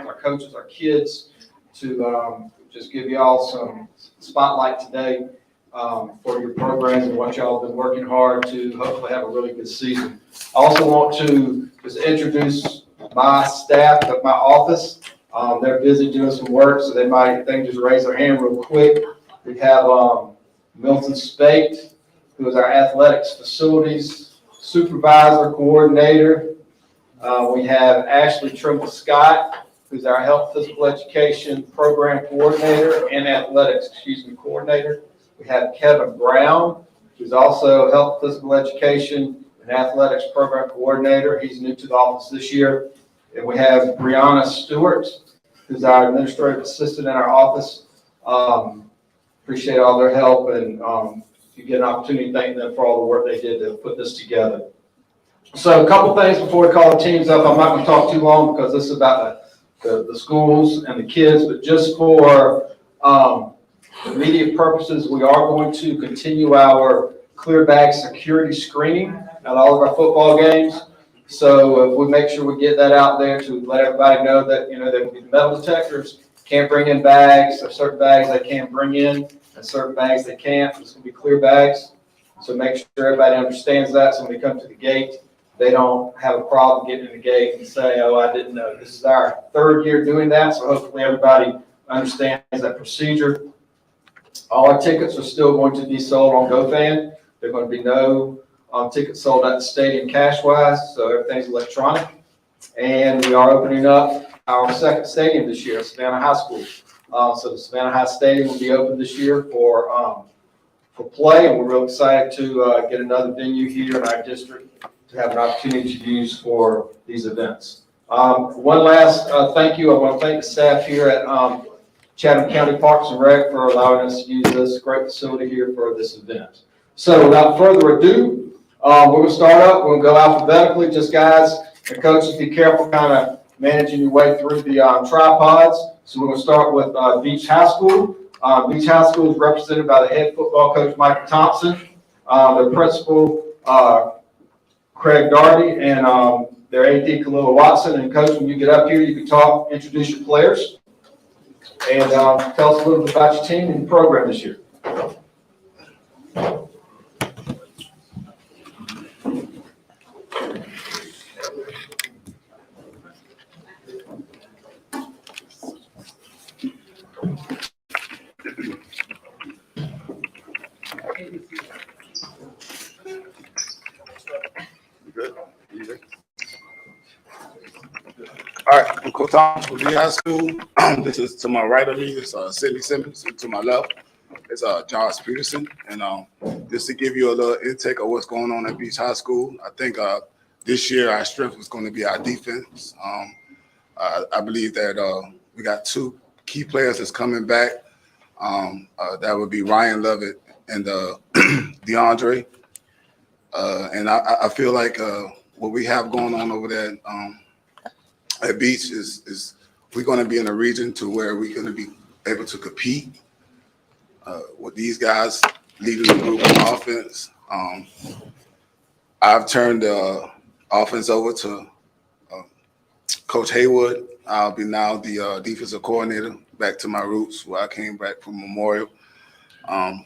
parents, our coaches, our kids, to just give y'all some spotlight today for your programs and what y'all have been working hard to hopefully have a really good season. I also want to just introduce my staff at my office. They're busy doing some work, so they can just raise their hand real quick. We have Milton Spate, who is our athletics facilities supervisor coordinator. We have Ashley Trimble Scott, who's our health physical education program coordinator and athletics, coordinator. We have Kevin Brown, who's also health physical education and athletics program coordinator. He's new to the office this year. And we have Brianna Stewart, who's our administrative assistant in our office. Appreciate all their help, and if you get an opportunity, thank them for all the work they did to put this together. So a couple things before we call the teams up. I'm not going to talk too long because this is about the schools and the kids, but just for immediate purposes, we are going to continue our clear bag security screening at all of our football games. So if we make sure we get that out there to let everybody know that, there will be metal detectors, can't bring in bags. There's certain bags they can't bring in and certain bags they can't. It's going to be clear bags. So make sure everybody understands that. So when we come to the gate, they don't have a problem getting in the gate and say, oh, I didn't know. This is our third year doing that. So hopefully everybody understands that procedure. All our tickets are still going to be sold on GoFan. There are going to be no tickets sold at the stadium cash-wise, so everything's electronic. And we are opening up our second stadium this year, Savannah High School. So the Savannah High Stadium will be open this year for play, and we're real excited to get another venue here in our district to have an opportunity to use for these events. One last thank you. I want to thank the staff here at Chatham County Parks and Rec for allowing us to use this great facility here for this event. So without further ado, we're going to start up. We're going to go alphabetically. Just guys and coaches, be careful kind of managing your way through the tripods. So we're going to start with Beach High School. Beach High School is represented by the head football coach, Michael Thompson, the principal, Craig Darby, and their AD, Khalil Watson. And coach, when you get up here, you can talk, introduce your players, and tell us a little bit about your team and your program this year. All right, I'm Coach Thomas with Beach High School. This is to my right of me, it's Sidney Simmons, and to my left, it's Josh Peterson. And just to give you a little intake of what's going on at Beach High School, I think this year our strength is going to be our defense. I believe that we got two key players that's coming back. That would be Ryan Lovett and DeAndre. And I feel like what we have going on over there at Beach is we're going to be in a region to where we're going to be able to compete with these guys leading the group on offense. I've turned the offense over to Coach Haywood. I'll be now the defensive coordinator, back to my roots where I came back from Memorial.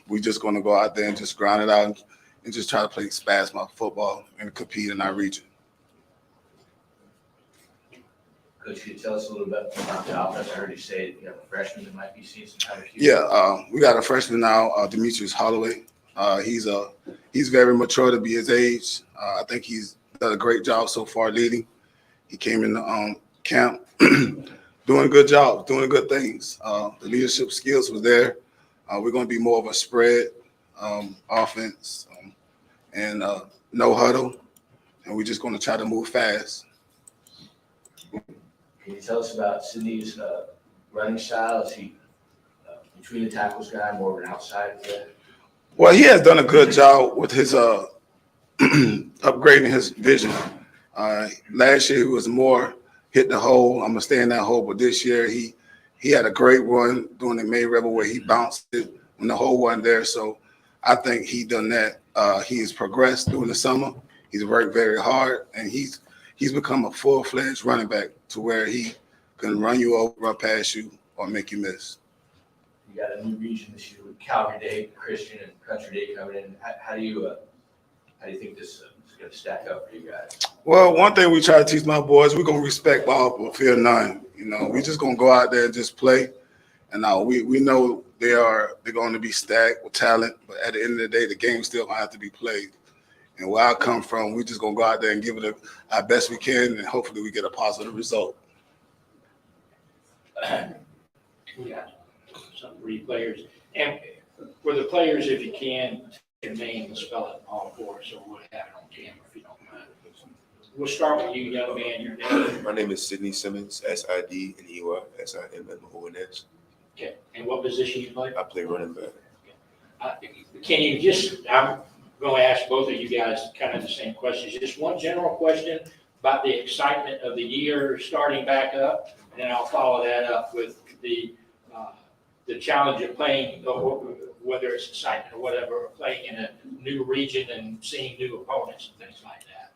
We're just going to go out there and just grind it out and just try to play spasm football and compete in our region. Coach, could you tell us a little bit about the offense? I heard you say you have a freshman that might be seeing some kind of. Yeah, we got a freshman now, Demetrius Holloway. He's very mature to be his age. I think he's done a great job so far leading. He came in camp doing a good job, doing good things. The leadership skills was there. We're going to be more of a spread offense and no huddle, and we're just going to try to move fast. Can you tell us about Sydney's running style? Is he between the tackles guy, more of an outside player? Well, he has done a good job with his upgrading his vision. Last year he was more hit the hole. I'm gonna stay in that hole, but this year he had a great run during the May Rebel where he bounced it when the hole wasn't there. So I think he done that. He has progressed during the summer. He's worked very hard, and he's become a full-fledged running back to where he can run you over, run past you, or make you miss. You got a new region this year with Calvary Day, Christian, and Country Day coming in. How do you think this is going to stack up for you guys? Well, one thing we try to teach my boys, we're going to respect ball, but fear none. You know, we just going to go out there and just play. And now we know they're going to be stacked with talent, but at the end of the day, the game still going to have to be played. And where I come from, we just going to go out there and give it our best we can, and hopefully we get a positive result. We got some 3 players. And for the players, if you can, your name and spell it all for us, so we'll have it on camera if you don't mind. We'll start with you, young man, your name. My name is Sidney Simmons, S-I-D-N-E-Y, S-I-M-M-O-N-S. Okay, and what position you play? I play running back. Can you just, I'm going to ask both of you guys kind of the same questions. Just one general question about the excitement of the year starting back up, and then I'll follow that up with the challenge of playing, whether it's excitement or whatever, or playing in a new region and seeing new opponents and things like that.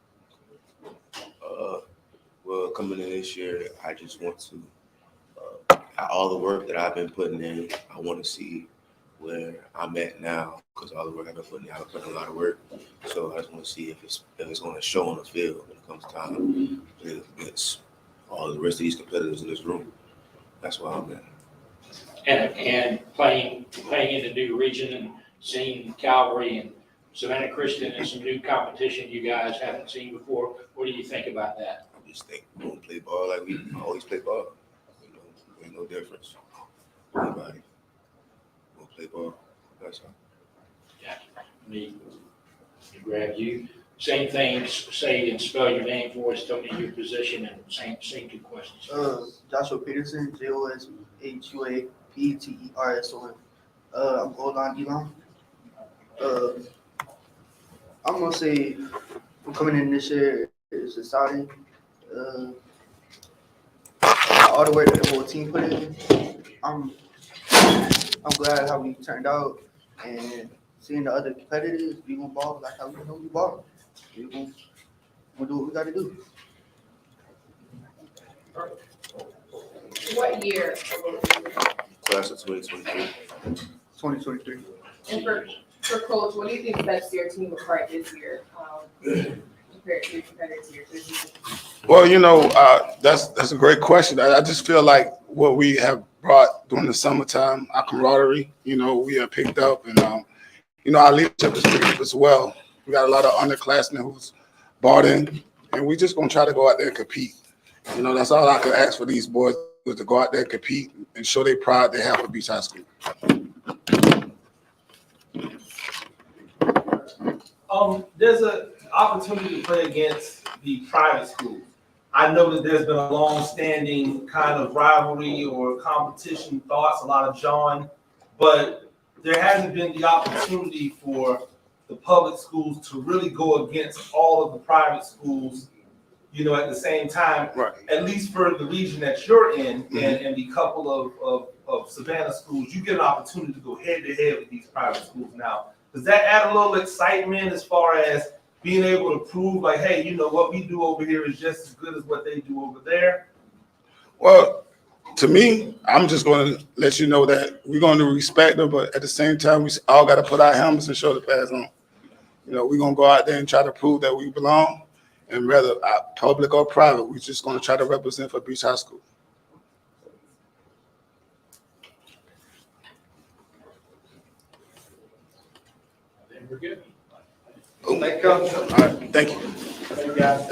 Well, coming in this year, I just want to, all the work that I've been putting in, I want to see where I'm at now, because all the work I've been putting in, I've put in a lot of work. So I just want to see if it's going to show on the field when it comes time to play against all the rest of these competitors in this room. That's why I'm at. And playing in the new region and seeing Calvary and Savannah Christian and some new competition you guys haven't seen before. What do you think about that? I just think we're going to play ball like we always play ball. You know, there's no difference. Anybody. We'll play ball. That's all. Yeah. Me, grab you. Same thing, say and spell your name for us, tell me your position, and same 2 questions. Joshua Peterson, Joshua Peterson. I'm old on D-line. I'm gonna say for coming in this year is exciting. All the work that the whole team put in. I'm glad how we turned out, and seeing the other competitors, we gonna ball like how we know we ball. We're gonna do what we gotta do. What year? Class of 2023. 2023. And for coach, what do you think sets your team apart this year compared to your competitors here? Well, you know, that's a great question. I just feel like what we have brought during the summertime, our camaraderie, you know, we have picked up, and you know, our leadership is picked up as well. We got a lot of underclassmen who's bought in, and we just gonna try to go out there and compete. You know, that's all I could ask for these boys, was to go out there and compete and show their pride they have for Beach High School. There's an opportunity to play against the private schools. I know that there's been a long-standing kind of rivalry or competition thoughts, a lot of jawing, but there hasn't been the opportunity for the public schools to really go against all of the private schools, you know, at the same time, Right. at least for the region that you're in, and the couple of Savannah schools, you get an opportunity to go head-to-head with these private schools now. Does that add a little excitement as far as being able to prove, like, hey, you know, what we do over here is just as good as what they do over there? Well, to me, I'm just going to let you know that we're going to respect them, but at the same time, we all got to put our helmets and shoulder pads on. You know, we're going to go out there and try to prove that we belong, and whether public or private, we're just going to try to represent for Beach High School. Then we're good. Thank you, Coach. All right, thank you. Thank you, guys.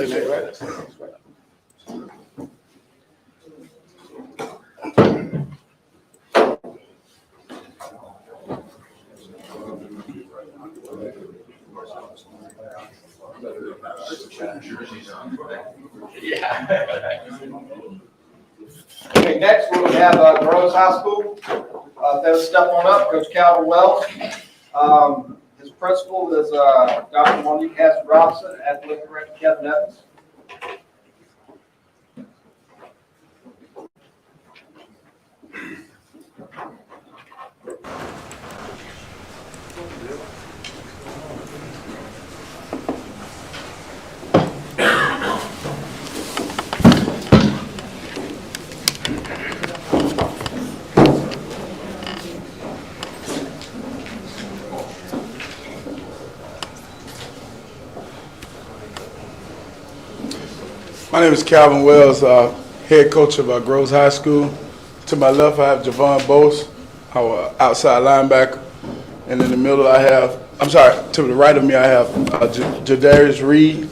Okay, next we'll have Groves High School. They'll step on up, Coach Calvin Wells. His principal is Dr. Monique Robinson, athletic director Kevin Evans. My name is Calvin Wells, head coach of Groves High School. To my left, I have Javon Bose, our outside linebacker. And in the middle, to the right of me, I have Jadarius Reed,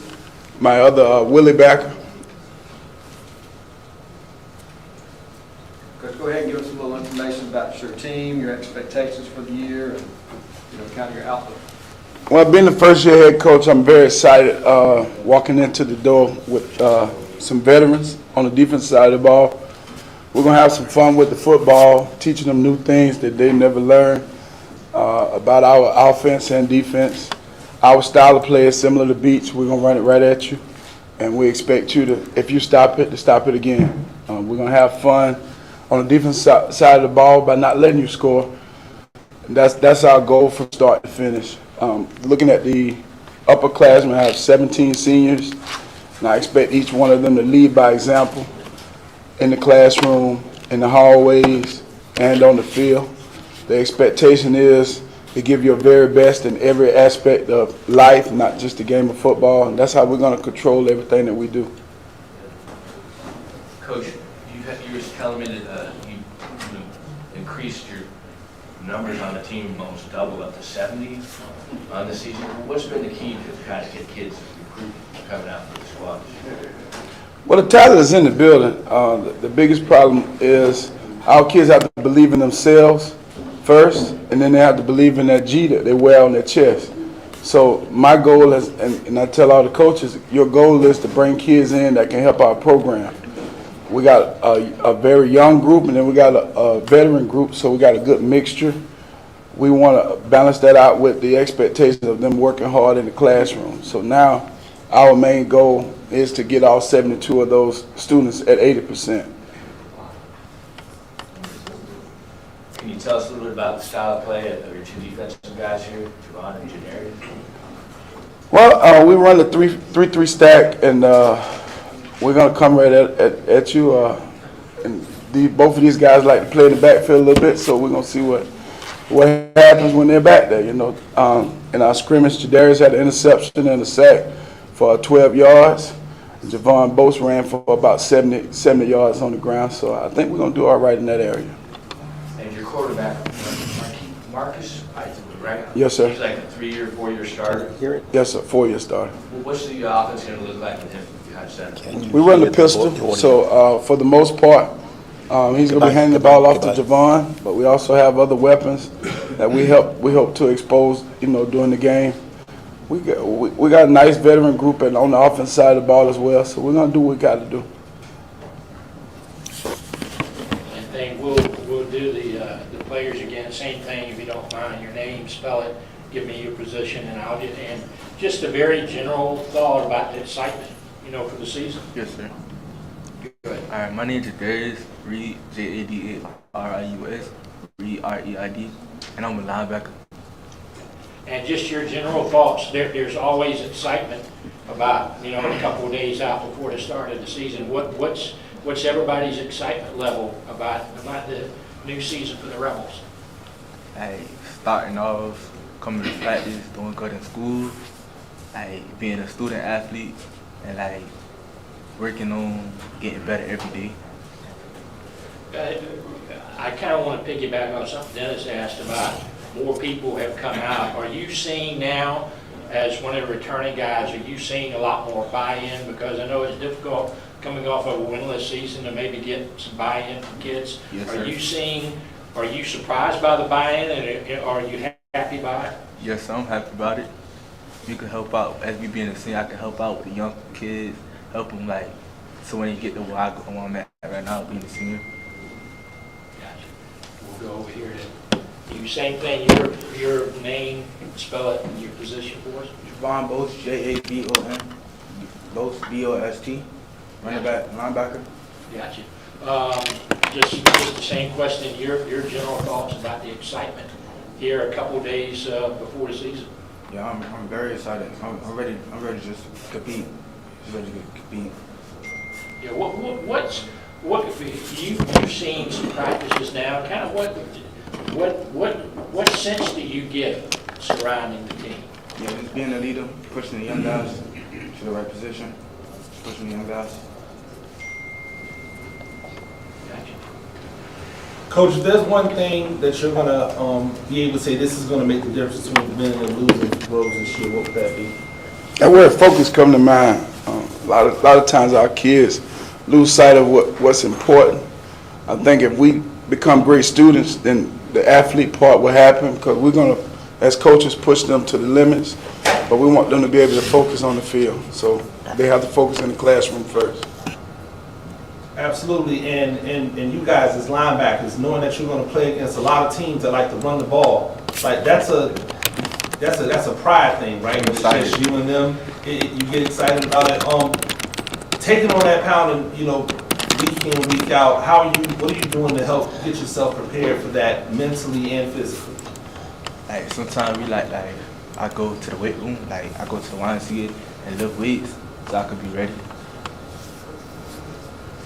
my other Willie backer. Coach, go ahead and give us a little information about your team, your expectations for the year, and, kind of your outlook. Well, being the first year head coach, I'm very excited walking into the door with some veterans on the defense side of the ball. We're going to have some fun with the football, teaching them new things that they never learned about our offense and defense. Our style of play is similar to Beach. We're going to run it right at you, and we expect you to, if you stop it, to stop it again. We're going to have fun on the defense side of the ball by not letting you score. That's our goal from start to finish. Looking at the upperclassmen, I have 17 seniors, and I expect each one of them to lead by example in the classroom, in the hallways, and on the field. The expectation is to give your very best in every aspect of life, not just the game of football, and that's how we're going to control everything that we do. Coach, you were telling me that you increased your numbers on the team, almost doubled up to 70 on the season. What's been the key to kind of get kids coming out for the squad? Well, the talent is in the building. The biggest problem is our kids have to believe in themselves first, and then they have to believe in that G that they wear on their chest. So my goal is, and I tell all the coaches, your goal is to bring kids in that can help our program. We got a very young group, and then we got a veteran group, so we got a good mixture. We want to balance that out with the expectations of them working hard in the classroom. So now our main goal is to get all 72 of those students at 80%. Can you tell us a little bit about the style of play of your two defensive guys here, Javon and Jadarius? Well, we run the 3-3 stack, and we're going to come right at you. And both of these guys like to play in the backfield a little bit, so we're going to see what happens when they're back there. In our scrimmage, Jadarius had an interception and a sack for 12 yards. Javon Bose ran for about 70 yards on the ground, so I think we're going to do all right in that area. And your quarterback, Marcus, right? Yes, sir. He's like a 3-year, 4-year starter. Yes, sir, 4-year starter. What's the offense going to look like with him behind center? We run the pistol, so for the most part, he's going to be handing the ball off to Javon, but we also have other weapons that we hope to expose, during the game. We got a nice veteran group and on the offense side of the ball as well, so we're going to do what we got to do. And then we'll do the players again, same thing, if you don't mind, your name, spell it, give me your position, and I'll get in. Just a very general thought about the excitement, for the season. Yes, sir. Go ahead. All right, my name is Jadarius Reed, Jadarius, Reed, Reid, and I'm a linebacker. And just your general thoughts, there's always excitement about, a couple of days out before the start of the season. What's everybody's excitement level about the new season for the Rebels? Like starting off, coming to practice, doing good in school, like being a student athlete, and like working on getting better every day. I kind of want to piggyback on something Dennis asked about. More people have come out. Are you seeing now, as one of the returning guys, are you seeing a lot more buy-in? Because I know it's difficult coming off of a winless season to maybe get some buy-in from kids. Yes, sir. Are you surprised by the buy-in, and are you happy by it? Yes, sir, I'm happy about it. You can help out, as we being a senior, I can help out with the young kids, help them so when they get to where I'm at right now, being a senior. Gotcha. We'll go over here to you. Same thing, your name, spell it, and your position for us. Javon Bose, Jabon, Bose, Bost, running back, linebacker. Gotcha. Just the same question, your general thoughts about the excitement here a couple of days before the season. Yeah, I'm very excited. I'm ready to just compete. Ready to compete. Yeah, what you've seen some practices now, kind of what sense do you get surrounding the team? Yeah, just being a leader, pushing the young guys to the right position, pushing the young guys. Coach, if there's one thing that you're gonna be able to say, this is gonna make the difference between winning and losing for Groves this year, what would that be? That word focus come to mind. A lot of times our kids lose sight of what's important. I think if we become great students, then the athlete part will happen, because we're gonna, as coaches, push them to the limits, but we want them to be able to focus on the field. So they have to focus in the classroom first. Absolutely, and you guys as linebackers, knowing that you're going to play against a lot of teams that like to run the ball, like that's a pride thing, right? It's just you and them. You get excited about it. Taking on that pound, and week in, week out, what are you doing to help get yourself prepared for that mentally and physically? Like sometimes we like I go to the weight room, like I go to the YMCA and lift weights so I can be ready.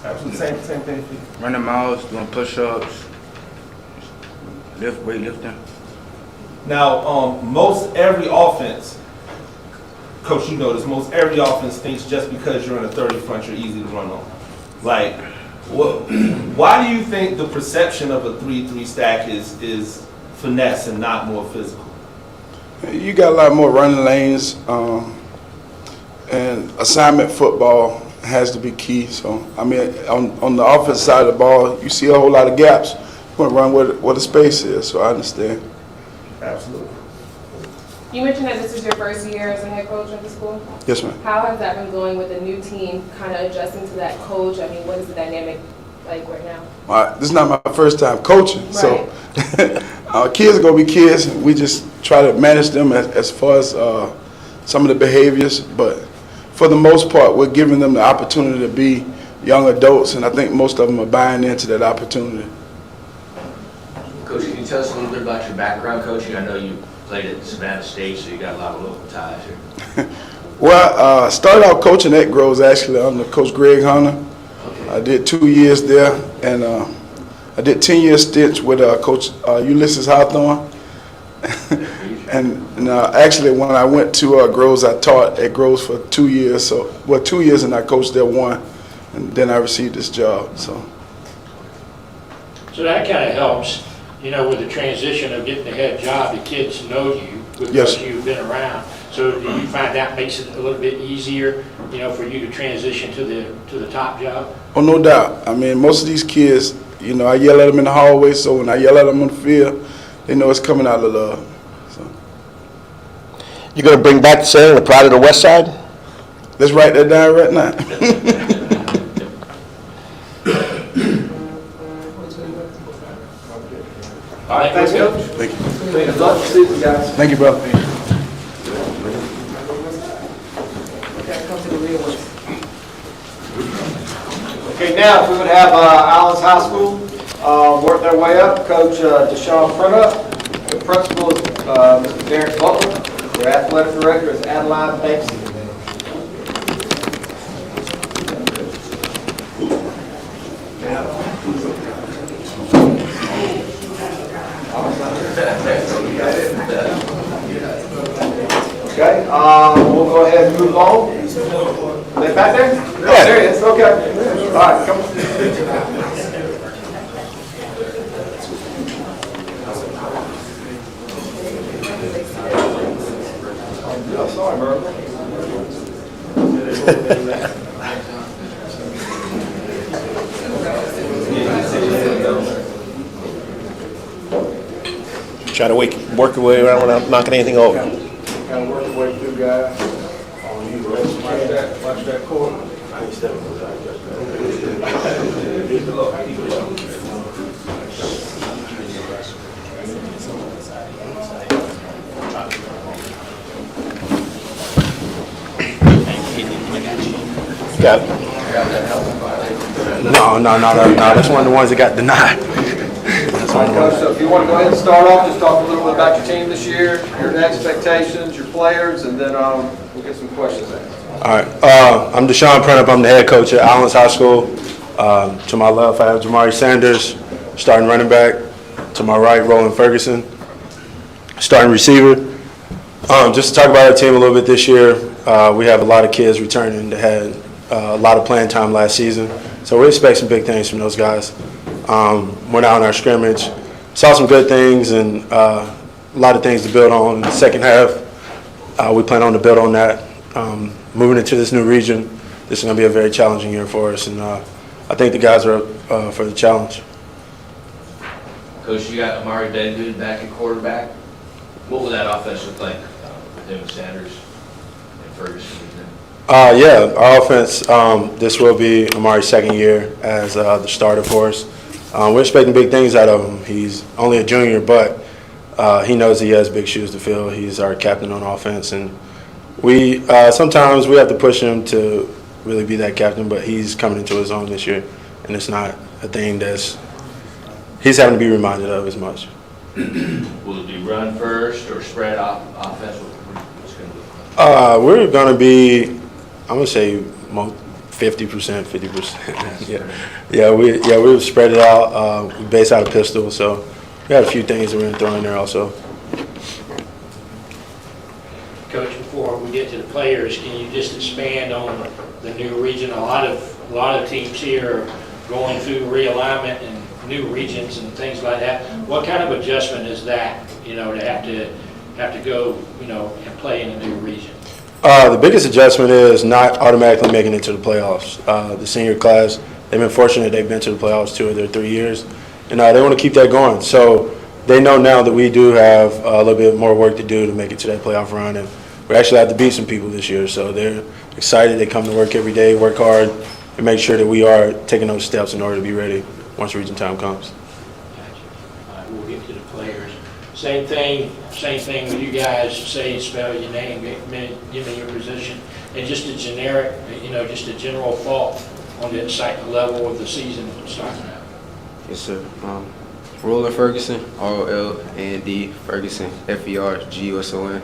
Absolutely, same thing for you. Running miles, doing push-ups, weightlifting. Now, most every offense, Coach, you know this, most every offense thinks just because you're in a 30 front, you're easy to run on. Like, why do you think the perception of a 3-3 stack is finesse and not more physical? You got a lot more running lanes, and assignment football has to be key. So, I mean, on the offensive side of the ball, you see a whole lot of gaps. You want to run where the space is, so I understand. Absolutely. You mentioned that this is your first year as a head coach of the school. Yes, ma'am. How has that been going with the new team, kind of adjusting to that coach? I mean, what is the dynamic like right now? This is not my first time coaching, so kids are going to be kids. We just try to manage them as far as some of the behaviors, but for the most part, we're giving them the opportunity to be young adults, and I think most of them are buying into that opportunity. Coach, can you tell us a little bit about your background coaching? I know you played at Savannah State, so you got a lot of local ties here. Well, started out coaching at Groves actually under Coach Greg Hunter. I did 2 years there, and I did 10-year stints with Coach Ulysses Hawthorne. And actually, when I went to Groves, I taught at Groves for 2 years. So, 2 years, and I coached there 1, and then I received this job. So that kind of helps, with the transition of getting the head job. The kids know you because you've been around. So do you find that makes it a little bit easier, for you to transition to the top job? Oh, no doubt. I mean, most of these kids, I yell at them in the hallway. So when I yell at them on the field, they know it's coming out of love. You're going to bring back the saying, the pride of the West Side? Let's write that down right now. All right, thanks, Coach. Thank you. Good luck this season, guys. Thank you, brother. Okay, now if we would have Allen's High School work their way up. Coach Deshaun Prudup. The principal is Mr. Derek Butler. Their athletic director is Adeline Banksy. Okay, we'll go ahead and move on. Is that back there? Yeah, there it is. Okay. All right, come on. Oh, sorry, bro. Try to work your way around without knocking anything over. Kind of work your way through, guys. Watch that corner. Got it. No. That's one of the ones that got denied. All right, Coach, so if you want to go ahead and start off, just talk a little bit about your team this year, your expectations, your players, and then we'll get some questions asked. All right. I'm Deshaun Prudup. I'm the head coach at Allen's High School. To my left, I have Jamari Sanders, starting running back. To my right, Roland Ferguson, starting receiver. Just to talk about our team a little bit this year, we have a lot of kids returning that had a lot of playing time last season. So we expect some big things from those guys. went out in our scrimmage, saw some good things and a lot of things to build on in the second half. We plan on to build on that. Moving into this new region, this is going to be a very challenging year for us, and I think the guys are up for the challenge. Coach, you got Amari Bengood back at quarterback. What will that offense look like with him and Sanders and Ferguson? Yeah, our offense, this will be Amari's second year as the starter for us. We're expecting big things out of him. He's only a junior, but he knows he has big shoes to fill. He's our captain on offense, and we sometimes we have to push him to really be that captain, but he's coming into his own this year, and it's not a thing that's he's having to be reminded of as much. Will it be run first or spread offense? What's going to look like? We're going to be, I'm going to say 50%, 50%. Yeah, we spread it out. We base out a pistol, so we had a few things that we're going to throw in there also. Coach, before we get to the players, can you just expand on the new region? A lot of teams here are going through realignment and new regions and things like that. What kind of adjustment is that, to have to go, and play in a new region? The biggest adjustment is not automatically making it to the playoffs. The senior class, they've been fortunate they've been to the playoffs 2 of their 3 years, and they want to keep that going. So they know now that we do have a little bit more work to do to make it to that playoff run, and we actually have to beat some people this year. So they're excited. They come to work every day, work hard, and make sure that we are taking those steps in order to be ready once region time comes. Gotcha. All right, we'll get to the players. Same thing with you guys. Say, spell your name, give me your position, and just a generic, just a general thought on the excitement level of the season starting out. Yes, sir. Roland Ferguson, R-O-L-A-N-D, Ferguson, F-E-R-G-U-S-O-N.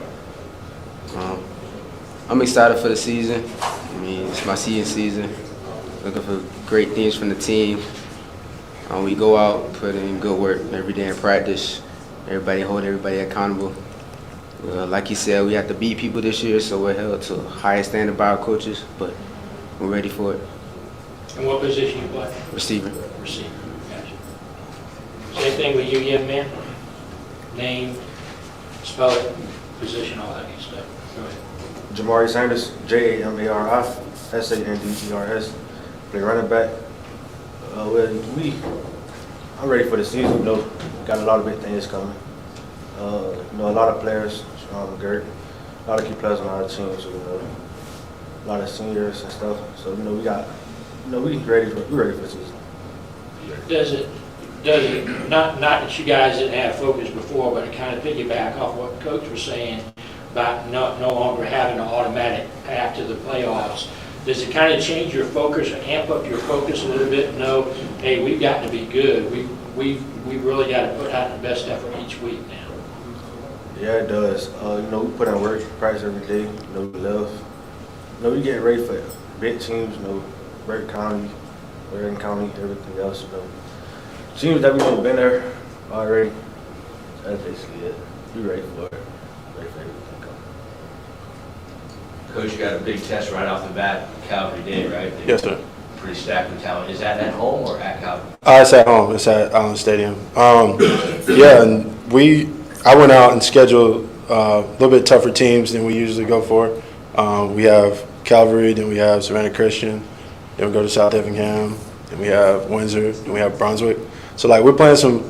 I'm excited for the season. It's my season. Looking for great things from the team. We go out, put in good work every day in practice. Everybody hold everybody accountable. Like you said, we have to beat people this year, so we're held to a higher standard by our coaches, but we're ready for it. And what position you play? Receiver. Receiver. Gotcha. Same thing with you, young man. Name, spell it, position, all that good stuff. Go ahead. Jamari Sanders, Jamari-Sanders, play running back. I'm ready for the season. Got a lot of big things coming. A lot of players, Gert, a lot of key players on our team. So a lot of seniors and stuff. So we ready for the season. Does it not that you guys didn't have focus before, but to kind of piggyback off what Coach was saying about no longer having an automatic path to the playoffs? Does it kind of change your focus or amp up your focus a little bit? No, hey, we've got to be good. We've really got to put out the best effort each week now. Yeah, it does. We put in work, practice every day. We love. We get ready for big teams. Bergen County, everything else. Teams that we've been there already. That's basically it. Be ready for it. Ready for everything coming. Coach, you got a big test right off the bat, Calvary Day, right? Yes, sir. Pretty stacked with talent. Is that at home or at Calvary? It's at home. It's at Allen Stadium. And I went out and scheduled a little bit tougher teams than we usually go for. We have Calvary, then we have Savannah Christian, then we go to South Effingham, then we have Windsor, then we have Brunswick. So we're playing some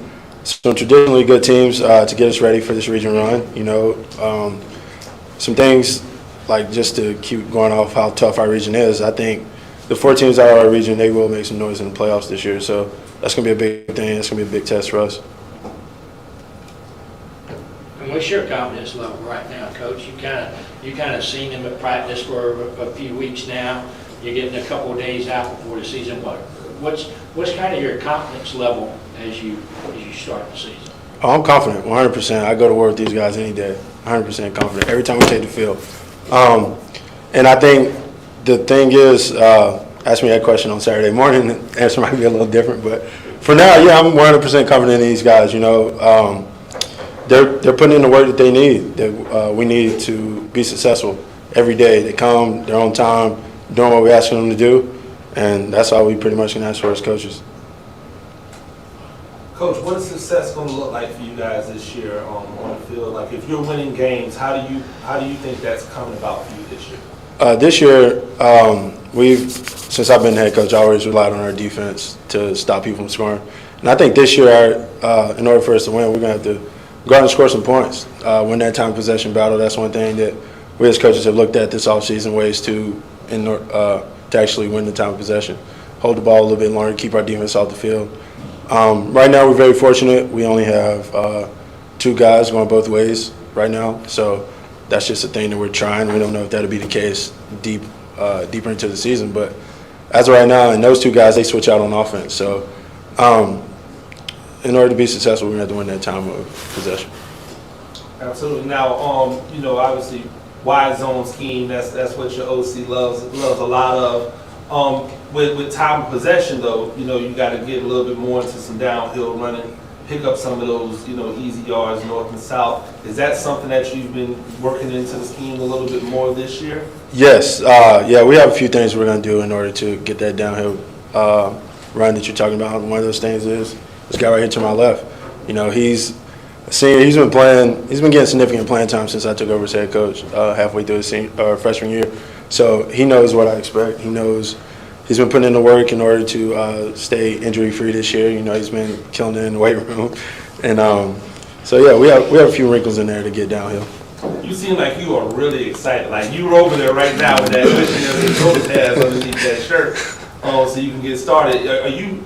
traditionally good teams to get us ready for this region run. Some things just to keep going off how tough our region is. I think the 4 teams out of our region, they will make some noise in the playoffs this year. So that's going to be a big thing. That's going to be a big test for us. And what's your confidence level right now, Coach? You kind of seen them at practice for a few weeks now. You're getting a couple of days out before the season. What's kind of your confidence level as you start the season? Oh, I'm confident, 100%. I go to work with these guys any day, 100% confident every time we take the field. And I think the thing is, ask me that question on Saturday morning, the answer might be a little different. But for now, yeah, I'm 100% confident in these guys. They're putting in the work that they need, that we need to be successful every day. They come, they're on time, doing what we're asking them to do, and that's all we pretty much can ask for as coaches. Coach, what is success going to look like for you guys this year on the field? Like, if you're winning games, how do you think that's coming about for you this year? This year, since I've been head coach, I always relied on our defense to stop people from scoring. And I think this year, in order for us to win, we're going to have to go out and score some points. Win that time possession battle. That's one thing that we as coaches have looked at this offseason, ways to actually win the time of possession. Hold the ball a little bit longer, keep our defense off the field. Right now, we're very fortunate. We only have 2 guys going both ways right now. So that's just a thing that we're trying. We don't know if that'll be the case deeper into the season. But as of right now, and those 2 guys, they switch out on offense. So in order to be successful, we're going to have to win that time of possession. Absolutely. Now, obviously, wide zone scheme, that's what your OC loves a lot of. With time of possession, though, you got to get a little bit more into some downhill running, pick up some of those, easy yards north and south. Is that something that you've been working into the scheme a little bit more this year? Yes. Yeah, we have a few things we're going to do in order to get that downhill run that you're talking about. One of those things is this guy right here to my left. He's a senior. He's been getting significant playing time since I took over as head coach halfway through his freshman year. So he knows what I expect. He knows he's been putting in the work in order to stay injury-free this year. He's been killing it in the weight room. And so, yeah, we have a few wrinkles in there to get downhill. You seem like you are really excited. Like you're over there right now with that cushion that the coach has underneath that shirt, so you can get started.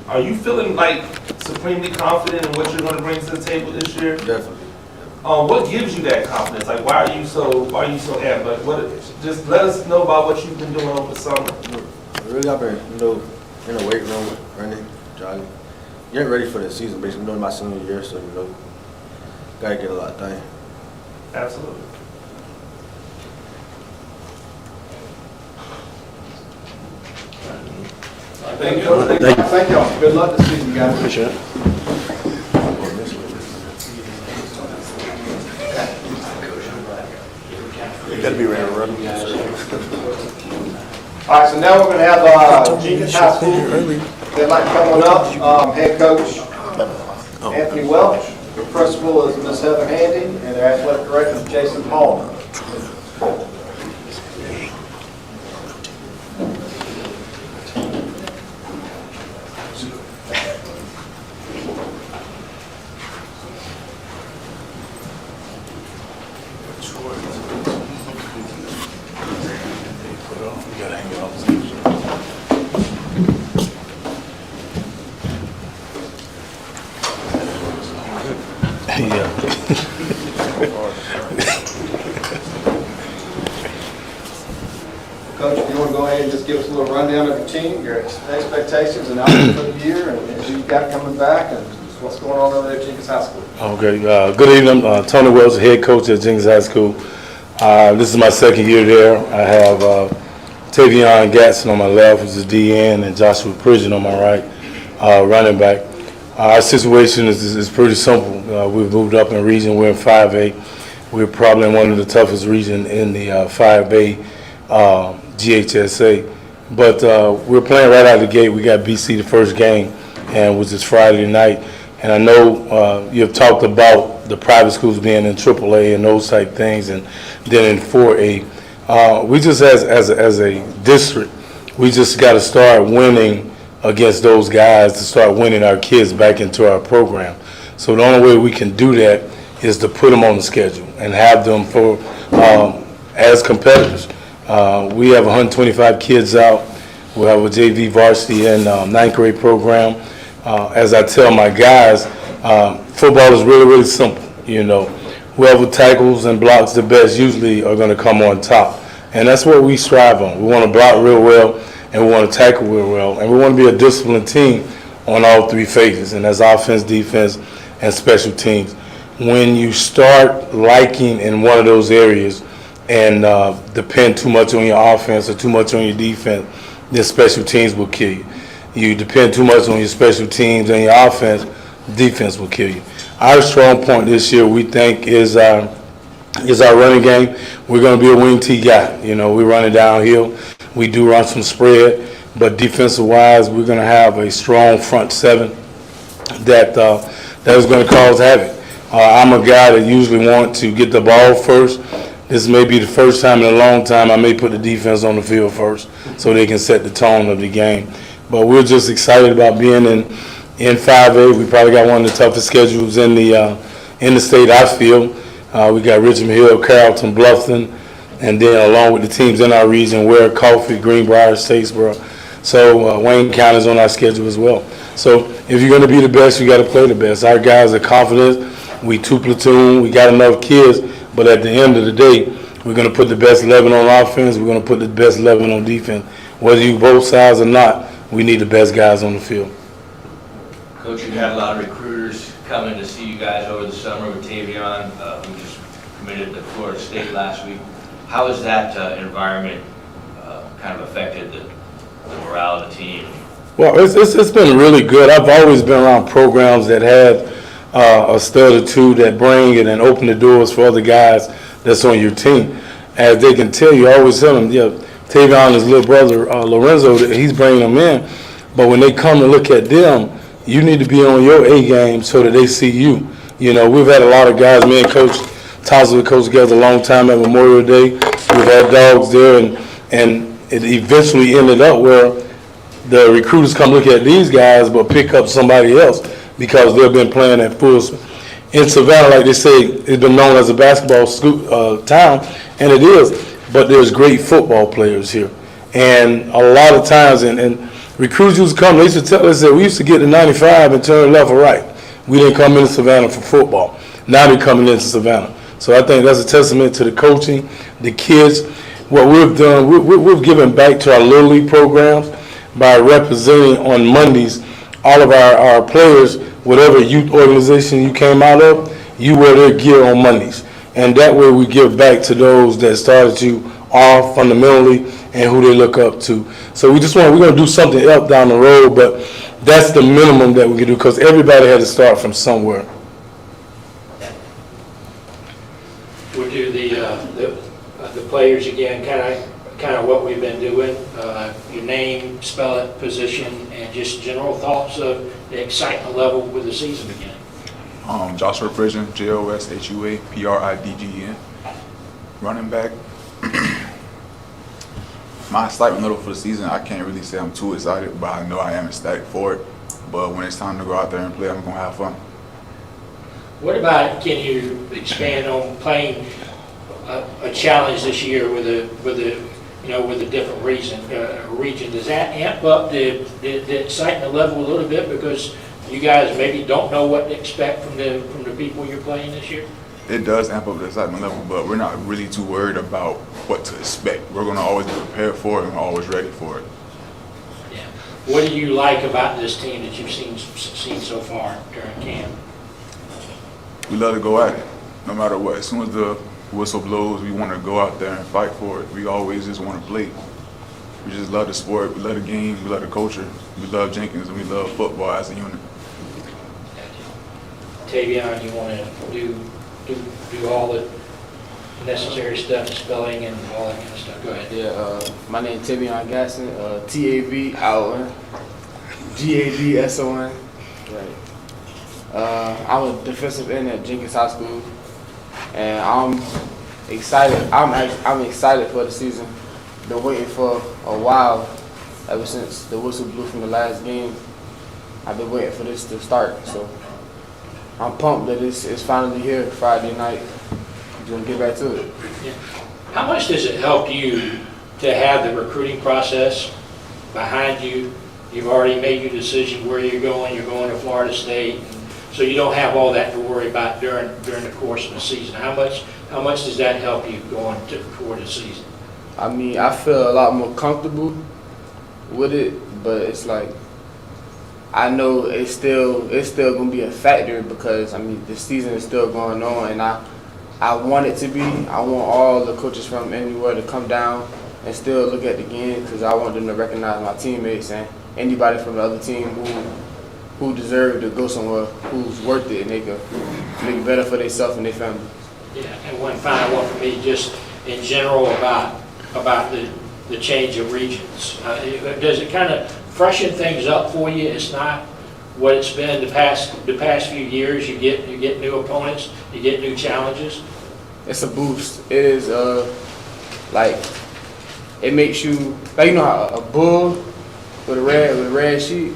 Are you feeling like supremely confident in what you're going to bring to the table this year? Definitely. What gives you that confidence? Like, why are you so amped? Like, just let us know about what you've been doing over the summer. Really, I've been, in the weight room, running, jogging, getting ready for the season. Basically, doing my senior year, so gotta get a lot done. Absolutely. Thank you. Thank y'all. Good luck this season, guys. Appreciate it. You gotta be ready to run. All right, so now we're going to have Jenkins High School. They'd like to come on up. Head coach Anthony Welch. The principal is Ms. Heather Handy, and their athletic director is Jason Paul. Coach, if you want to go ahead and just give us a little rundown of your team, your expectations and outlook for the year, and who you've got coming back, and what's going on over there at Jenkins High School. Okay, good evening. Tony Wells, head coach at Jenkins High School. This is my second year there. I have Tavion Gatson on my left, who's a DN, and Joshua Pridgeon on my right, running back. Our situation is pretty simple. We've moved up in region. We're in 5A. We're probably in one of the toughest regions in the 5A GHSA. But we're playing right out of the gate. We got BC the first game, and was this Friday night. And I know you've talked about the private schools being in AAA and those type things, and then in 4A. We just, as a district, we just got to start winning against those guys to start winning our kids back into our program. So the only way we can do that is to put them on the schedule and have them for as competitors. We have 125 kids out. We have a JV varsity and ninth grade program. As I tell my guys, football is really, really simple. Whoever tackles and blocks the best usually are going to come on top. And that's what we strive on. We want to block real well, and we want to tackle real well, and we want to be a disciplined team on all 3 phases, and that's offense, defense, and special teams. When you start liking in one of those areas and depend too much on your offense or too much on your defense, then special teams will kill you. You depend too much on your special teams and your offense, defense will kill you. Our strong point this year, we think, is our running game. We're going to be a wing T guy. We're running downhill. We do run some spread, but defensive-wise, we're going to have a strong front seven that that is going to cause havoc. I'm a guy that usually want to get the ball first. This may be the first time in a long time I may put the defense on the field first so they can set the tone of the game. But we're just excited about being in 5A. We probably got one of the toughest schedules in the state, I feel. We got Richmond Hill, Carrollton, Bluffton, and then along with the teams in our region, Ware, Coffee, Greenbrier, Statesboro. So Wayne County's on our schedule as well. So if you're going to be the best, you got to play the best. Our guys are confident. We 2 platoon. We got enough kids. But at the end of the day, we're going to put the best 11 on offense. We're going to put the best 11 on defense. Whether you both sides or not, we need the best guys on the field. Coach, you had a lot of recruiters coming to see you guys over the summer with Tavion, who just committed to Florida State last week. How has that environment kind of affected the morale of the team? Well, it's been really good. I've always been around programs that have a stud or two that bring it and open the doors for other guys that's on your team. As they can tell you, I always tell them, yeah, Tavion, his little brother, Lorenzo, he's bringing them in. But when they come to look at them, you need to be on your A game so that they see you. You know, we've had a lot of guys, me and Coach Townsend coached together a long time at Memorial Day. We've had dogs there, and it eventually ended up where the recruiters come look at these guys but pick up somebody else because they've been playing at full. In Savannah, like they say, it's been known as a basketball school, town, and it is, but there's great football players here. And a lot of times, and recruits used to come, they used to tell us that we used to get to 95 and turn left or right. We didn't come into Savannah for football. Now they're coming into Savannah. So I think that's a testament to the coaching, the kids. What we've done, we've given back to our Little League programs by representing on Mondays all of our players, whatever youth organization you came out of, you wear their gear on Mondays. And that way we give back to those that started you off fundamentally and who they look up to. So we're going to do something else down the road, but that's the minimum that we can do because everybody had to start from somewhere. We'll do the players again, kind of what we've been doing. Your name, spell it, position, and just general thoughts of the excitement level with the season beginning. Joshua Prison, JOSHUAPRIDGEN. Running back. My excitement level for the season, I can't really say I'm too excited, but I know I am ecstatic for it. But when it's time to go out there and play, I'm going to have fun. Can you expand on playing a challenge this year with a different region? Does that amp up the excitement level a little bit because you guys maybe don't know what to expect from the people you're playing this year? It does amp up the excitement level, but we're not really too worried about what to expect. We're going to always be prepared for it and always ready for it. Yeah. What do you like about this team that you've seen so far during camp? We love to go at it, no matter what. As soon as the whistle blows, we want to go out there and fight for it. We always just want to play. We just love the sport, we love the game, we love the culture, we love Jenkins, and we love football as a unit. Tavion, you want to do all the necessary stuff, spelling and all that kind of stuff? Go ahead. Yeah, my name is Tavion Gasson, TAVION, GADSON. Right. I'm a defensive end at Jenkins High School, and I'm excited. I'm excited for the season. Been waiting for a while, ever since the whistle blew from the last game. I've been waiting for this to start, so I'm pumped that it's finally here Friday night. I'm gonna get back to it. Yeah. How much does it help you to have the recruiting process behind you? You've already made your decision where you're going. You're going to Florida State. So you don't have all that to worry about during the course of the season. How much does that help you going toward the season? I mean, I feel a lot more comfortable with it, but it's like I know it's still gonna be a factor because I mean the season is still going on, and I want it to be. I want all the coaches from anywhere to come down and still look at the game because I want them to recognize my teammates and anybody from the other team who deserve to go somewhere, who's worth it, and they can make it better for themselves and their family. Yeah, and one final one for me, just in general about the change of regions. Does it kind of freshen things up for you? It's not what it's been the past few years? You get new opponents, you get new challenges. It's a boost. It is like it makes you like how a bull with a red sheep.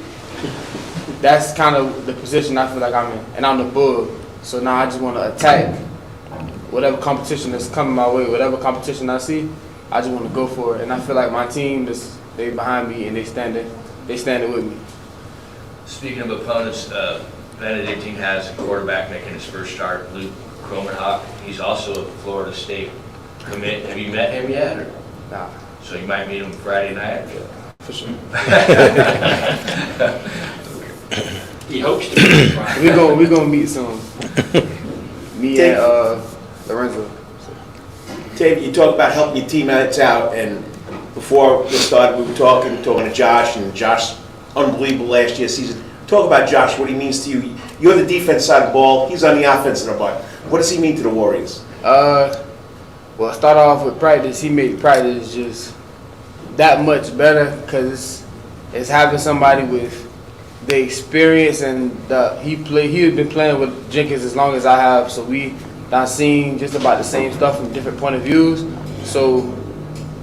That's kind of the position I feel like I'm in, and I'm the bull. So now I just want to attack whatever competition that's coming my way, whatever competition I see. I just want to go for it, and I feel like my team they behind me and they standing with me. Speaking of opponents, Benedictine has a quarterback making his first start, Luke Cromenhawk. He's also a Florida State commit. Have you met him yet? Or? Nah. So you might meet him Friday night? For sure. He hopes to be Friday. We gonna meet soon. Me and Lorenzo. Dave, you talked about helping your teammates out, and before we started, we were talking to Josh, and Josh, unbelievable last year's season. Talk about Josh, what he means to you. You're the defense side of the ball, he's on the offensive side. What does he mean to the Warriors? Well, start off with practice. He made practice just that much better because it's having somebody with the experience and he had been playing with Jenkins as long as I have, so we done seen just about the same stuff from different point of views. So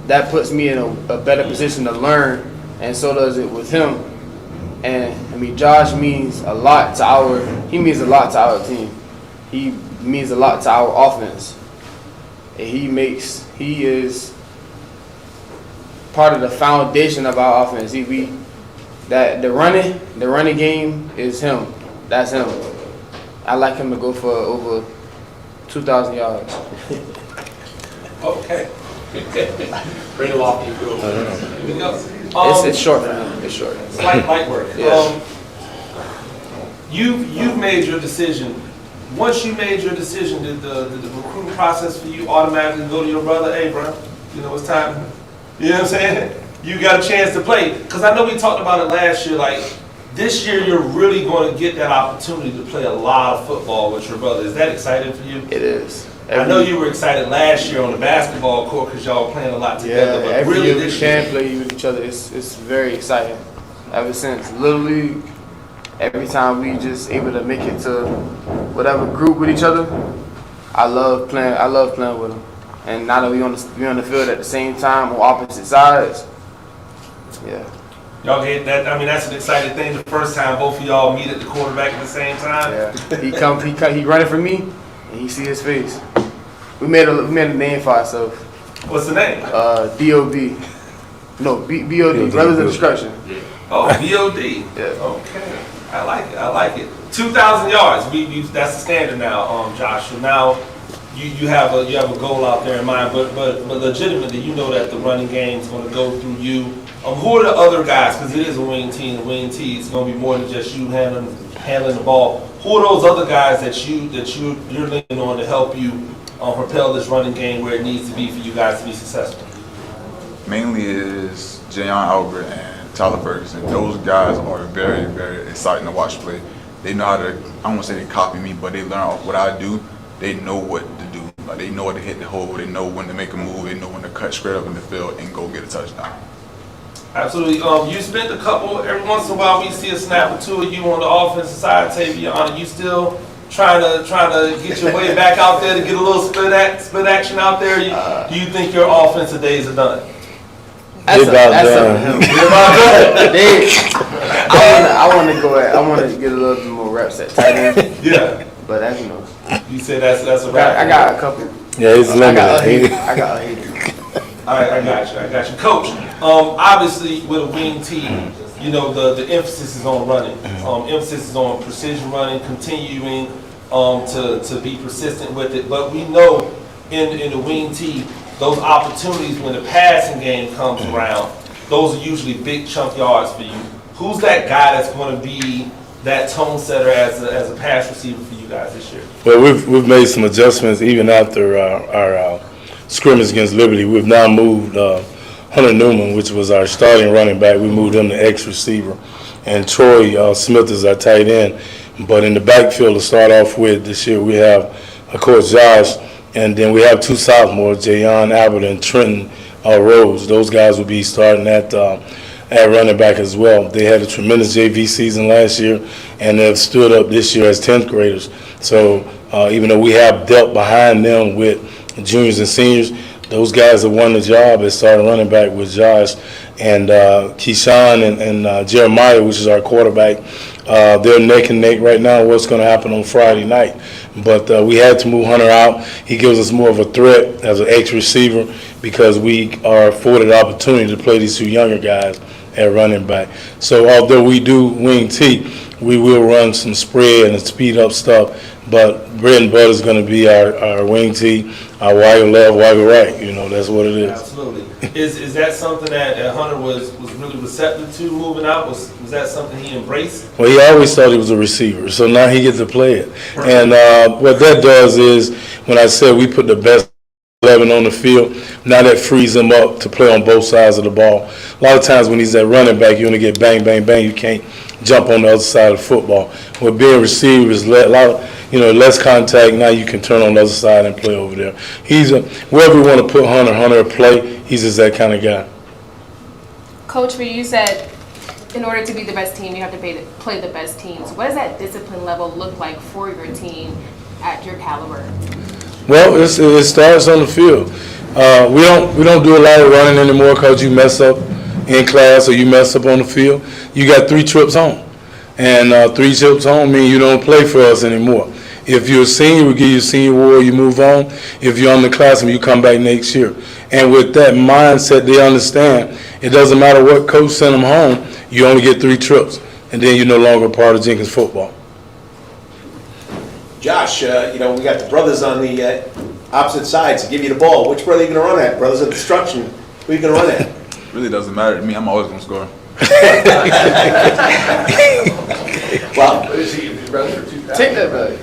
that puts me in a better position to learn, and so does it with him. And I mean, Josh means a lot to our team. He means a lot to our offense. And he is part of the foundation of our offense. The running game is him. That's him. I like him to go for over 2,000 yards. Okay. Bring it off, you go. Here we go. It's short for him. It's short. It's light work. Yeah. You've made your decision. Once you made your decision, did the recruiting process for you automatically go to your brother, hey, bro, it's time? You know what I'm saying? You got a chance to play. Because I know we talked about it last year, like, this year you're really going to get that opportunity to play a lot of football with your brother. Is that exciting for you? It is. I know you were excited last year on the basketball court because y'all were playing a lot together, but every really year we this can year, play with each other. It's very exciting. Ever since Little League, every time we just able to make it to whatever group with each other, I love playing with them. And now that we on the field at the same time on opposite sides, yeah. y'all get that. I mean, that's an exciting thing. The first time both of y'all meet at the quarterback at the same time. Yeah. He running for me, and he see his face. We made a name for ourselves. What's the name? DOB. No, BOD. Brothers of Destruction. Oh, BOD. Yeah. Okay. I like it. 2,000 yards. That's the standard now, Josh. So now you have a goal out there in mind, but legitimately, you know that the running game is going to go through you. Who are the other guys? Because it is a wing team. The wing team is going to be more than just you handling the ball. Who are those other guys that you're leaning on to help you propel this running game where it needs to be for you guys to be successful? Mainly is Jayon Albert and Tyler Ferguson. Those guys are very, very exciting to watch play. They know how to, I don't want to say they copy me, but they learn what I do. They know what to do. Like, they know what to hit the hole. They know when to make a move. They know when to cut straight up in the field and go get a touchdown. Absolutely. You spent every once in a while we see a snap or two of you on the offensive side, Tavion. Are you still trying to get your way back out there to get a little split action out there? Do you think your offensive days are done? I want to get a little bit more reps at tight end. Yeah. But that's You said that's a wrap. I got a couple. Yeah, it's limited. I got a All right, I got you. Coach, obviously with a wing team, the emphasis is on running. Emphasis is on precision running, continuing to be persistent with it. But we know in the wing team, those opportunities when the passing game comes around, those are usually big chunk yards for you. Who's that guy that's going to be that tone setter as a pass receiver for you guys this year? Well, we've made some adjustments even after our scrimmage against Liberty. We've now moved Hunter Newman, which was our starting running back. We moved him to X receiver, and Troy Smith is our tight end. But in the backfield to start off with this year, we have, of course, Josh, and then we have two sophomores, Jayon Albert and Trenton Rose. Those guys will be starting at at running back as well. They had a tremendous JV season last year, and they've stood up this year as 10th graders. So even though we have dealt behind them with juniors and seniors, those guys have won the job as starting running back with Josh and Keyshawn and Jeremiah, which is our quarterback. They're neck and neck right now. What's going to happen on Friday night? But we had to move Hunter out. He gives us more of a threat as an ex-receiver because we are afforded the opportunity to play these two younger guys at running back. So although we do wing T, we will run some spread and speed up stuff. But bread and butter is going to be our wing T, our wide left, wide right. You know, that's what it is. Absolutely. Is that something that Hunter was really receptive to moving out? Was that something he embraced? Well, he always thought he was a receiver, so now he gets to play it. And what that does is, when I said we put the best 11 on the field, now that frees him up to play on both sides of the ball. A lot of times when he's at running back, you only get bang, bang, bang. You can't jump on the other side of the football. With being receiver is less contact. Now you can turn on the other side and play over there. He's wherever we want to put Hunter play. He's just that kind of guy. Coach, you said in order to be the best team, you have to play the best teams. What does that discipline level look like for your team at your caliber? Well, it starts on the field. We don't do a lot of running anymore because you mess up in class or you mess up on the field. You got 3 trips home, and 3 trips home mean you don't play for us anymore. If you're a senior, we give you a senior award, you move on. If you're on the classroom, you come back next year. And with that mindset, they understand it doesn't matter what coach sent them home, you only get 3 trips, and then you're no longer part of Jenkins football. Josh, we got the brothers on the opposite sides to give you the ball. Which brother are you going to run at? Brothers of destruction, who are you going to run at? Really doesn't matter to me. I'm always going to score. Well, Take that back.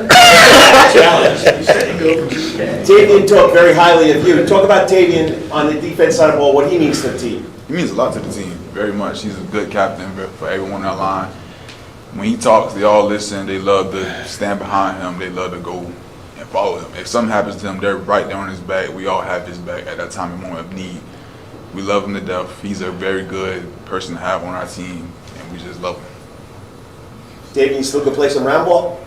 Tavian talked very highly of you. Talk about Tavian on the defense side of the ball, what he means to the team. He means a lot to the team, very much. He's a good captain for everyone on our line. When he talks, they all listen. They love to stand behind him. They love to go and follow him. If something happens to him, they're right there on his back. We all have his back at that time and moment of need. We love him to death. He's a very good person to have on our team, and we just love him. Tavian, you still can play some round ball?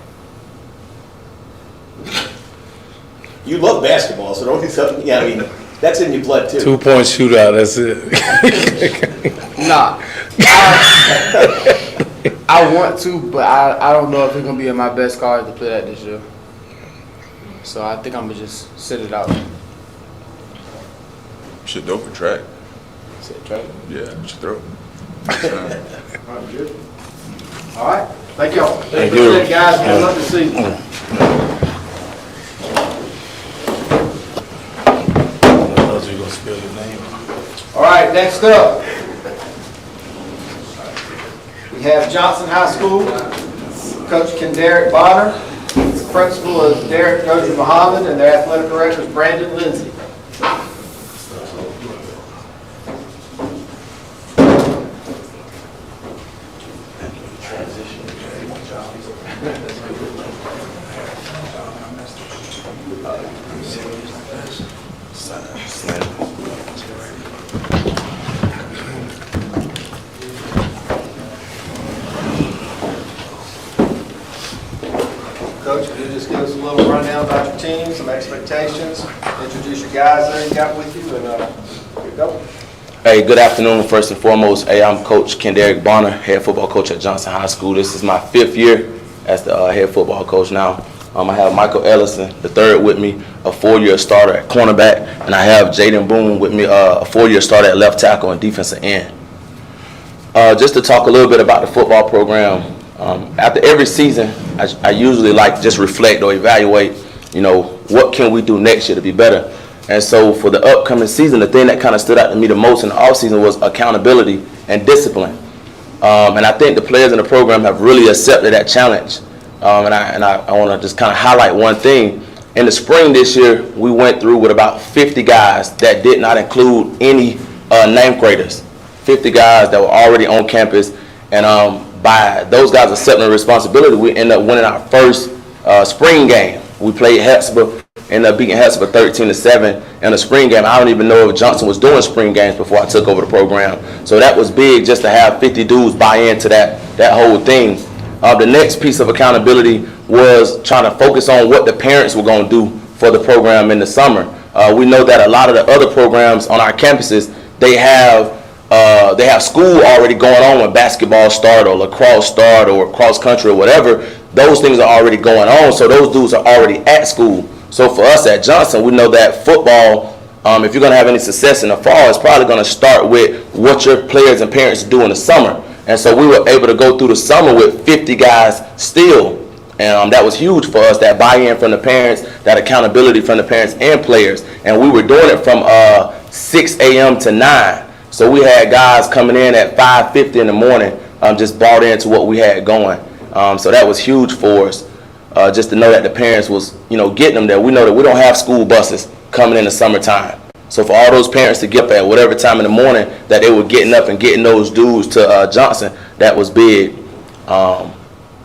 You love basketball, so don't do something. Yeah, I mean, that's in your blood too. 2-point shootout, that's it. Nah. I want to, but I don't know if it's going to be in my best card to play that this year. So I think I'm going to just sit it out. You should go for track. Sit track? Yeah, you should throw. All right, thank y'all. Thank you. Appreciate it, guys. Good luck this season. You're gonna spell your name. All right, next up, we have Johnson High School. Coach Kenderick Bonner. Principal is Derek Dozier Muhammad, and their athletic director is Brandon Lindsay. Coach, could you just give us a little rundown about your team, some expectations, introduce your guys there you got with you, and here we go. Hey, good afternoon. First and foremost, hey, I'm Coach Kenderick Bonner, head football coach at Johnson High School. This is my 5th year as the head football coach now. I have Michael Ellison, the 3rd with me, a 4-year starter at cornerback, and I have Jaden Boone with me, a 4-year starter at left tackle and defensive end. Just to talk a little bit about the football program, after every season, I usually like just reflect or evaluate, what can we do next year to be better. And so for the upcoming season, the thing that kind of stood out to me the most in the offseason was accountability and discipline. And I think the players in the program have really accepted that challenge. And I want to just kind of highlight one thing. In the spring this year, we went through with about 50 guys that did not include any ninth graders. 50 guys that were already on campus. And by those guys accepting the responsibility, we ended up winning our first spring game. We played Hampstead ended up beating Hester for 13-7 in a spring game. I don't even know if Johnson was doing spring games before I took over the program. So that was big just to have 50 dudes buy into that whole thing. The next piece of accountability was trying to focus on what the parents were going to do for the program in the summer. We know that a lot of the other programs on our campuses, they have school already going on when basketball start or lacrosse start or cross country or whatever. Those things are already going on, so those dudes are already at school. So for us at Johnson, we know that football, if you're going to have any success in the fall, it's probably going to start with what your players and parents do in the summer. And so we were able to go through the summer with 50 guys still. And that was huge for us, that buy-in from the parents, that accountability from the parents and players. And we were doing it from 6 a.m. to 9. So we had guys coming in at 5:50 in the morning, just bought into what we had going. So that was huge for us, just to know that the parents was, getting them there. We know that we don't have school buses coming in the summertime. So for all those parents to get up at whatever time in the morning that they were getting up and getting those dudes to Johnson, that was big.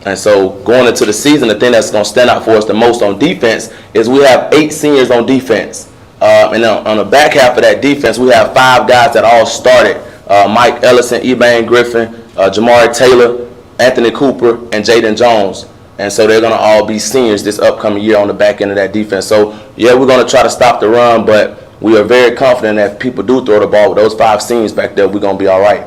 And so going into the season, the thing that's going to stand out for us the most on defense is we have 8 seniors on defense. And on the back half of that defense, we have 5 guys that all started. Mike Ellison, Eban Griffin, Jamari Taylor, Anthony Cooper, and Jaden Jones. And so they're going to all be seniors this upcoming year on the back end of that defense. So, yeah, we're going to try to stop the run, but we are very confident that if people do throw the ball with those 5 seniors back there, we're going to be all right.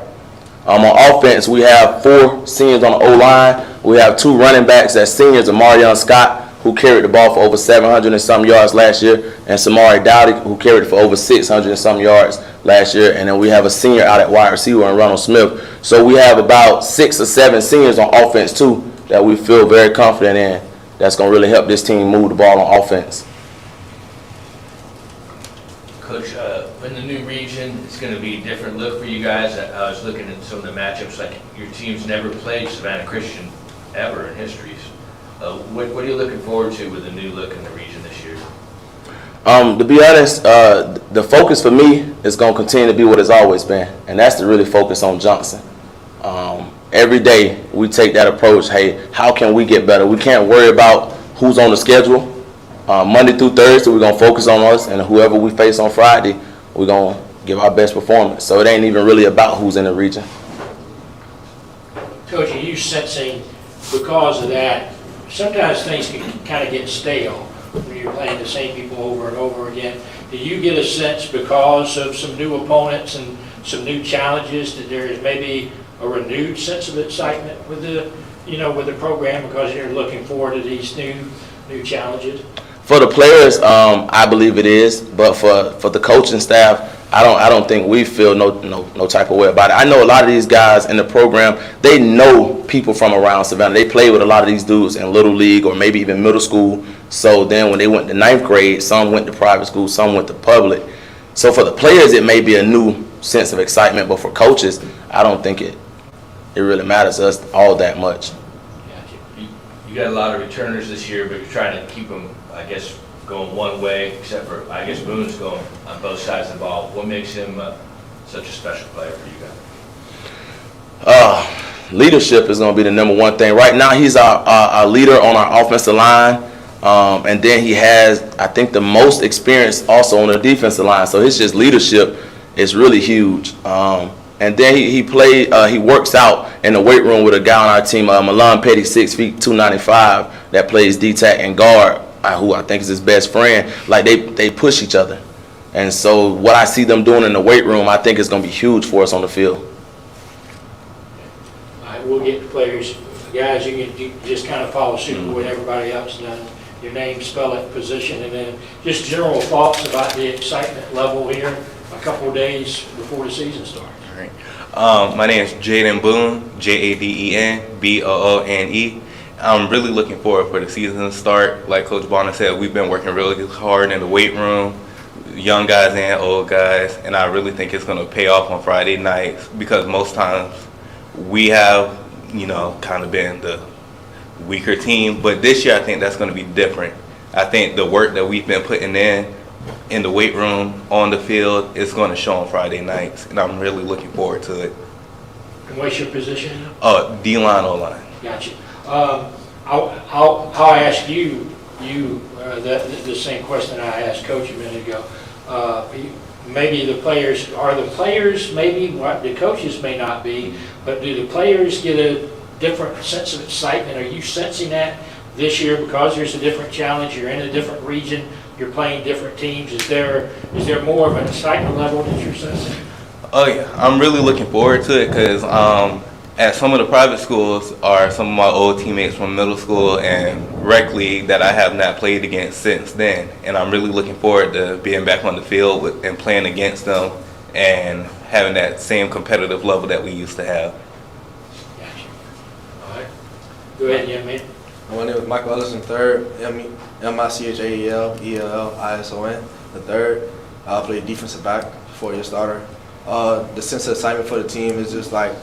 On offense, we have 4 seniors on the O-line. We have 2 running backs that's seniors, Amarion Scott, who carried the ball for over 700 and some yards last year, and Samari Dowdy, who carried it for over 600 and some yards last year. And then we have a senior out at wide receiver, and Ronald Smith. So we have about 6 or 7 seniors on offense, too, that we feel very confident in. That's going to really help this team move the ball on offense. Coach, in the new region, it's going to be a different look for you guys. I was looking at some of the matchups, like your team's never played Savannah Christian ever in history. What are you looking forward to with the new look in the region this year? To be honest, the focus for me is going to continue to be what it's always been, and that's to really focus on Johnson. Every day we take that approach, hey, how can we get better? We can't worry about who's on the schedule. Monday through Thursday, we're going to focus on us, and whoever we face on Friday, we're going to give our best performance. So it ain't even really about who's in the region. Coach, are you sensing, because of that, sometimes things can kind of get stale when you're playing the same people over and over again. Do you get a sense, because of some new opponents and some new challenges, that there is maybe a renewed sense of excitement with the, with the program because you're looking forward to these new challenges? For the players, I believe it is, but for the coaching staff, I don't think we feel no type of way about it. I know a lot of these guys in the program, they know people from around Savannah. They play with a lot of these dudes in Little League or maybe even middle school. So then when they went to 9th grade, some went to private school, some went to public. So for the players, it may be a new sense of excitement, but for coaches, I don't think it really matters to us all that much. You got a lot of returners this year, but you're trying to keep them, I guess, going one way, except for, I guess, Boone's going on both sides of the ball. What makes him such a special player for you guys? Leadership is going to be the number one thing. Right now, he's our leader on our offensive line, and then he has, I think, the most experience also on the defensive line. So his just leadership is really huge. And then he works out in the weight room with a guy on our team, Milan Petty, 6 feet, 295, that plays D-tack and guard, who I think is his best friend. Like, they push each other. And so what I see them doing in the weight room, I think is going to be huge for us on the field. All right, we'll get the players. Guys, you can just kind of follow suit with what everybody else done. Your name, spell it, position, and then just general thoughts about the excitement level here a couple of days before the season starts. My name is Jaden Boone, Jadenboone. I'm really looking forward for the season to start. Like Coach Bonner said, we've been working really hard in the weight room, young guys and old guys, and I really think it's going to pay off on Friday nights because most times we have, kind of been the weaker team. But this year I think that's going to be different. I think the work that we've been putting in the weight room, on the field, is going to show on Friday nights, and I'm really looking forward to it. And what's your position? D-line, O-line. Gotcha. I'll ask you you, the same question I asked Coach a minute ago. Maybe the players, maybe what the coaches may not be, but do the players get a different sense of excitement? Are you sensing that this year because there's a different challenge, you're in a different region, you're playing different teams? Is there more of an excitement level that you're sensing? Oh yeah, I'm really looking forward to it because at some of the private schools are some of my old teammates from middle school and rec league that I have not played against since then. And I'm really looking forward to being back on the field and playing against them and having that same competitive level that we used to have. Gotcha. All right. Go ahead, young man. My name is Michael Ellison, third, M-I-C-H-A-E-L-E-L-I-S-O-N, the third. I play defensive back, 4-year starter. The sense of excitement for the team is just like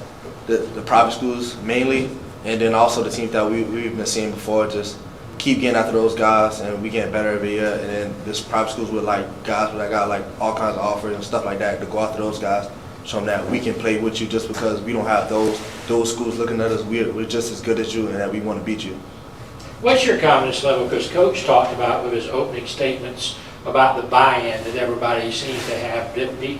the private schools mainly, and then also the teams that we've been seeing before, just keep getting after those guys, and we getting better every year. And then this private schools with like guys that got like all kinds of offers and stuff like that to go after those guys, show them that we can play with you just because we don't have those schools looking at us. We're just as good as you, and that we want to beat you. What's your confidence level? Because Coach talked about with his opening statements about the buy-in that everybody seems to have,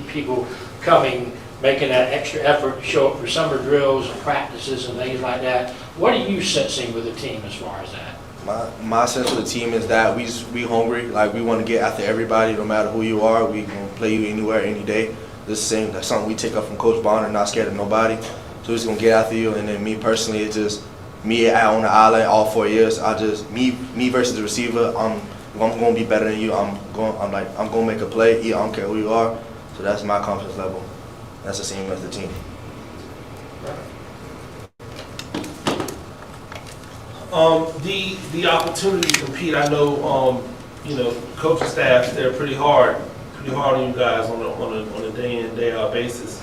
people coming, making that extra effort to show up for summer drills and practices and things like that. What are you sensing with the team as far as that? My sense of the team is that we hungry, like we want to get after everybody, no matter who you are. We gonna play you anywhere, any day. That's something we take up from Coach Bonner, not scared of nobody. So we're just gonna get after you. And then me personally, it's just me out on the island all 4 years. Me versus the receiver. I'm gonna be better than you. I'm gonna make a play. I don't care who you are. So that's my confidence level. That's the same as the team. The opportunity to compete, I know, coaching staff, they're pretty hard on you guys on a day in, day out basis.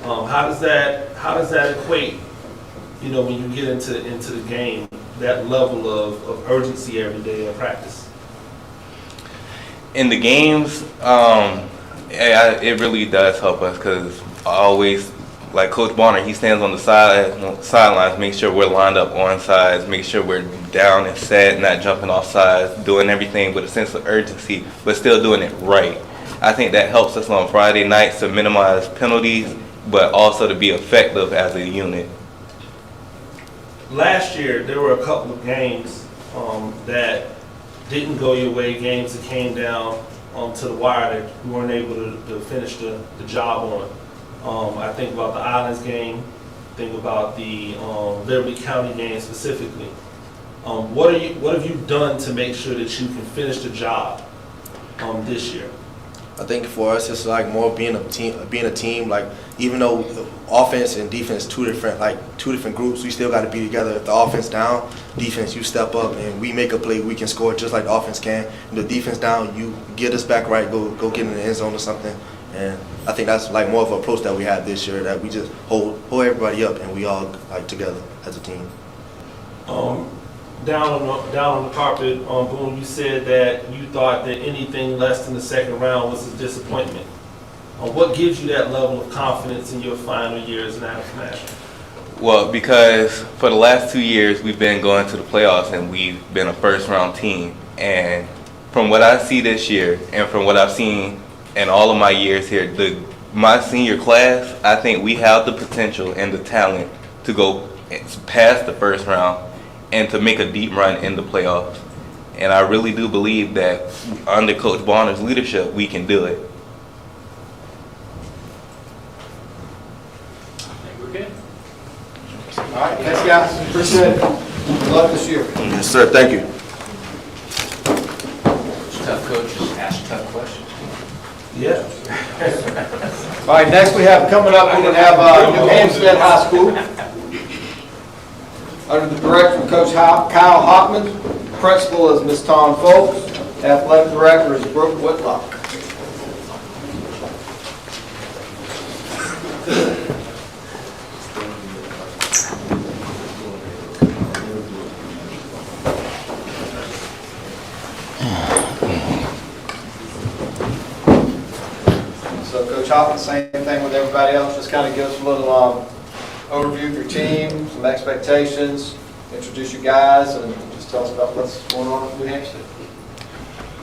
How does that equate, when you get into the game, that level of urgency every day in practice? In the games, it really does help us because I always, like Coach Bonner, he stands on the sidelines, make sure we're lined up on sides, make sure we're down and set, not jumping off sides, doing everything with a sense of urgency, but still doing it right. I think that helps us on Friday nights to minimize penalties, but also to be effective as a unit. Last year, there were a couple of games that didn't go your way, games that came down to the wire that you weren't able to finish the job on. I think about the Islands game, think about the Liberty County game specifically. What have you done to make sure that you can finish the job this year? I think for us, it's like more being a team. Like even though offense and defense two different groups, we still got to be together. If the offense down, defense you step up and we make a play, we can score just like the offense can. And the defense down, you get us back right, go get in the end zone or something. And I think that's like more of an approach that we had this year, that we just hold everybody up and we all like together as a team. Down on the carpet, Boone, you said that you thought that anything less than the second round was a disappointment. What gives you that level of confidence in your final year as an Adams National? Well, because for the last 2 years, we've been going to the playoffs and we've been a first-round team. And from what I see this year and from what I've seen in all of my years here, my senior class, I think we have the potential and the talent to go past the first round and to make a deep run in the playoffs. And I really do believe that under Coach Bonner's leadership, we can do it. I think we're good. All right, thanks guys, appreciate it. Good luck this year. Yes, sir, thank you. Tough coaches ask tough questions. Yeah. All right, next we have coming up, we're going to have New Hampstead High School. Under the direction of Coach Kyle Hockman, principal is Ms. Tom Folks, athletic director is Brooke Whitlock. So Coach Hockman, same thing with everybody else, just kind of give us a little overview of your team, some expectations, introduce you guys, and just just tell us about what's going on at New Hampstead.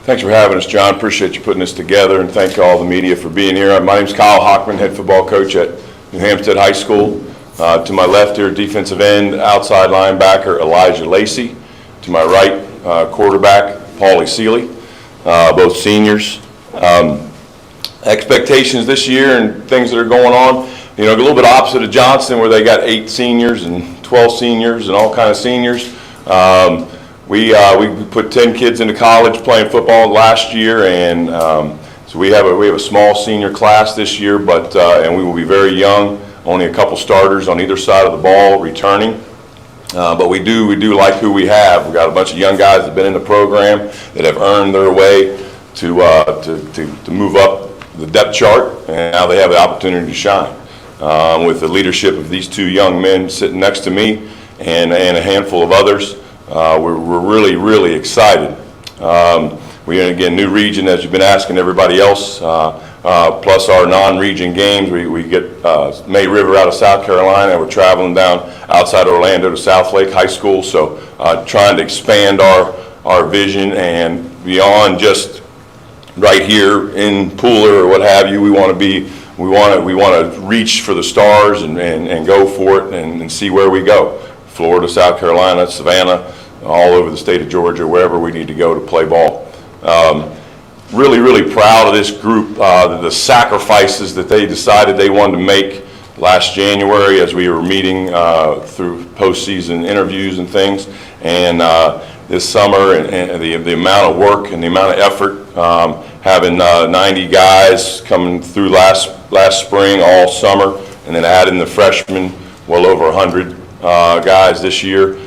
Thanks for having us, John. Appreciate you putting this together, and thank all the media for being here. My name's Kyle Hockman, head football coach at New Hampstead High School. To my left here, defensive end, outside linebacker Elijah Lacey. To my right, quarterback Paulie Seeley, both seniors. Expectations this year and things that are going on, you know, a little bit opposite of Johnson, where they got 8 seniors and 12 seniors and all kind of seniors. We put 10 kids into college playing football last year, and so we have a small senior class this year, but and we will be very young. Only a couple starters on either side of the ball returning. But we do like who we have. We got a bunch of young guys that have been in the program that have earned their way to move up the depth chart, and now they have the opportunity to shine. With the leadership of these 2 young men sitting next to me and a handful of others, we're really, really excited. We, again, new region, as you've been asking everybody else, plus our non-region games. We get May River out of South Carolina. We're traveling down outside Orlando to Southlake High School, so trying to expand our vision and beyond just right here in Pooler or what have you. We want to reach for the stars and go for it and see where we go. Florida, South Carolina, Savannah, all over the state of Georgia, wherever we need to go to play ball. Really, really proud of this group, the sacrifices that they decided they wanted to make last January as we were meeting through postseason interviews and things, and this summer, and the amount of work and the amount of effort, having 90 guys coming through last spring, all summer, and then adding the freshmen, well over 100 guys this year in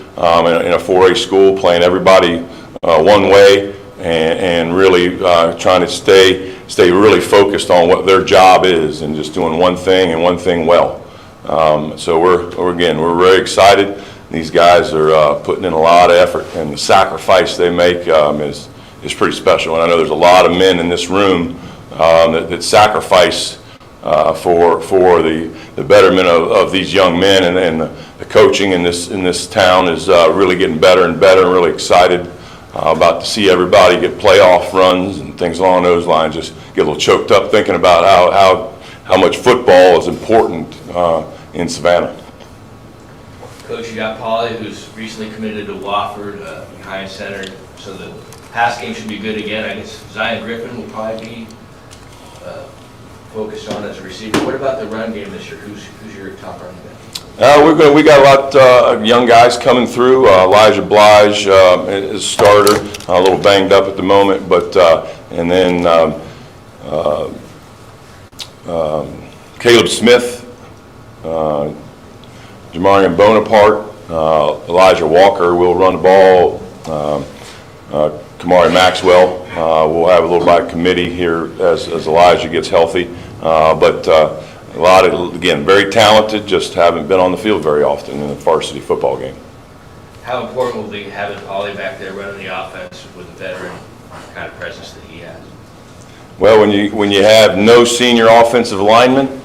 a 4A school, playing everybody one way, and really trying to stay really focused on what their job is and just doing one thing and one thing well. So we're very excited. These guys are putting in a lot of effort, and the sacrifice they make is pretty special. And I know there's a lot of men in this room that sacrifice for the betterment of these young men, and the coaching in this town is really getting better and better. I'm really excited about to see everybody get playoff runs and things along those lines. Just get a little choked up thinking about how much football is important in Savannah. Coach, you got Paulie, who's recently committed to Wofford behind center, so the pass game should be good again. I guess Zion Griffin will probably be focused on as a receiver. What about the run game this year? Who's your top running back? We got a lot of young guys coming through. Elijah Blige is starter, a little banged up at the moment, but and then Caleb Smith, Jamarian Bonaparte, Elijah Walker will run the ball. Kamari Maxwell will have a little by committee here as Elijah gets healthy, but a lot of, again, very talented, just haven't been on the field very often in a varsity football game. How important will be having Paulie back there running the offense with the veteran kind of presence that he has? Well, when you have no senior offensive lineman,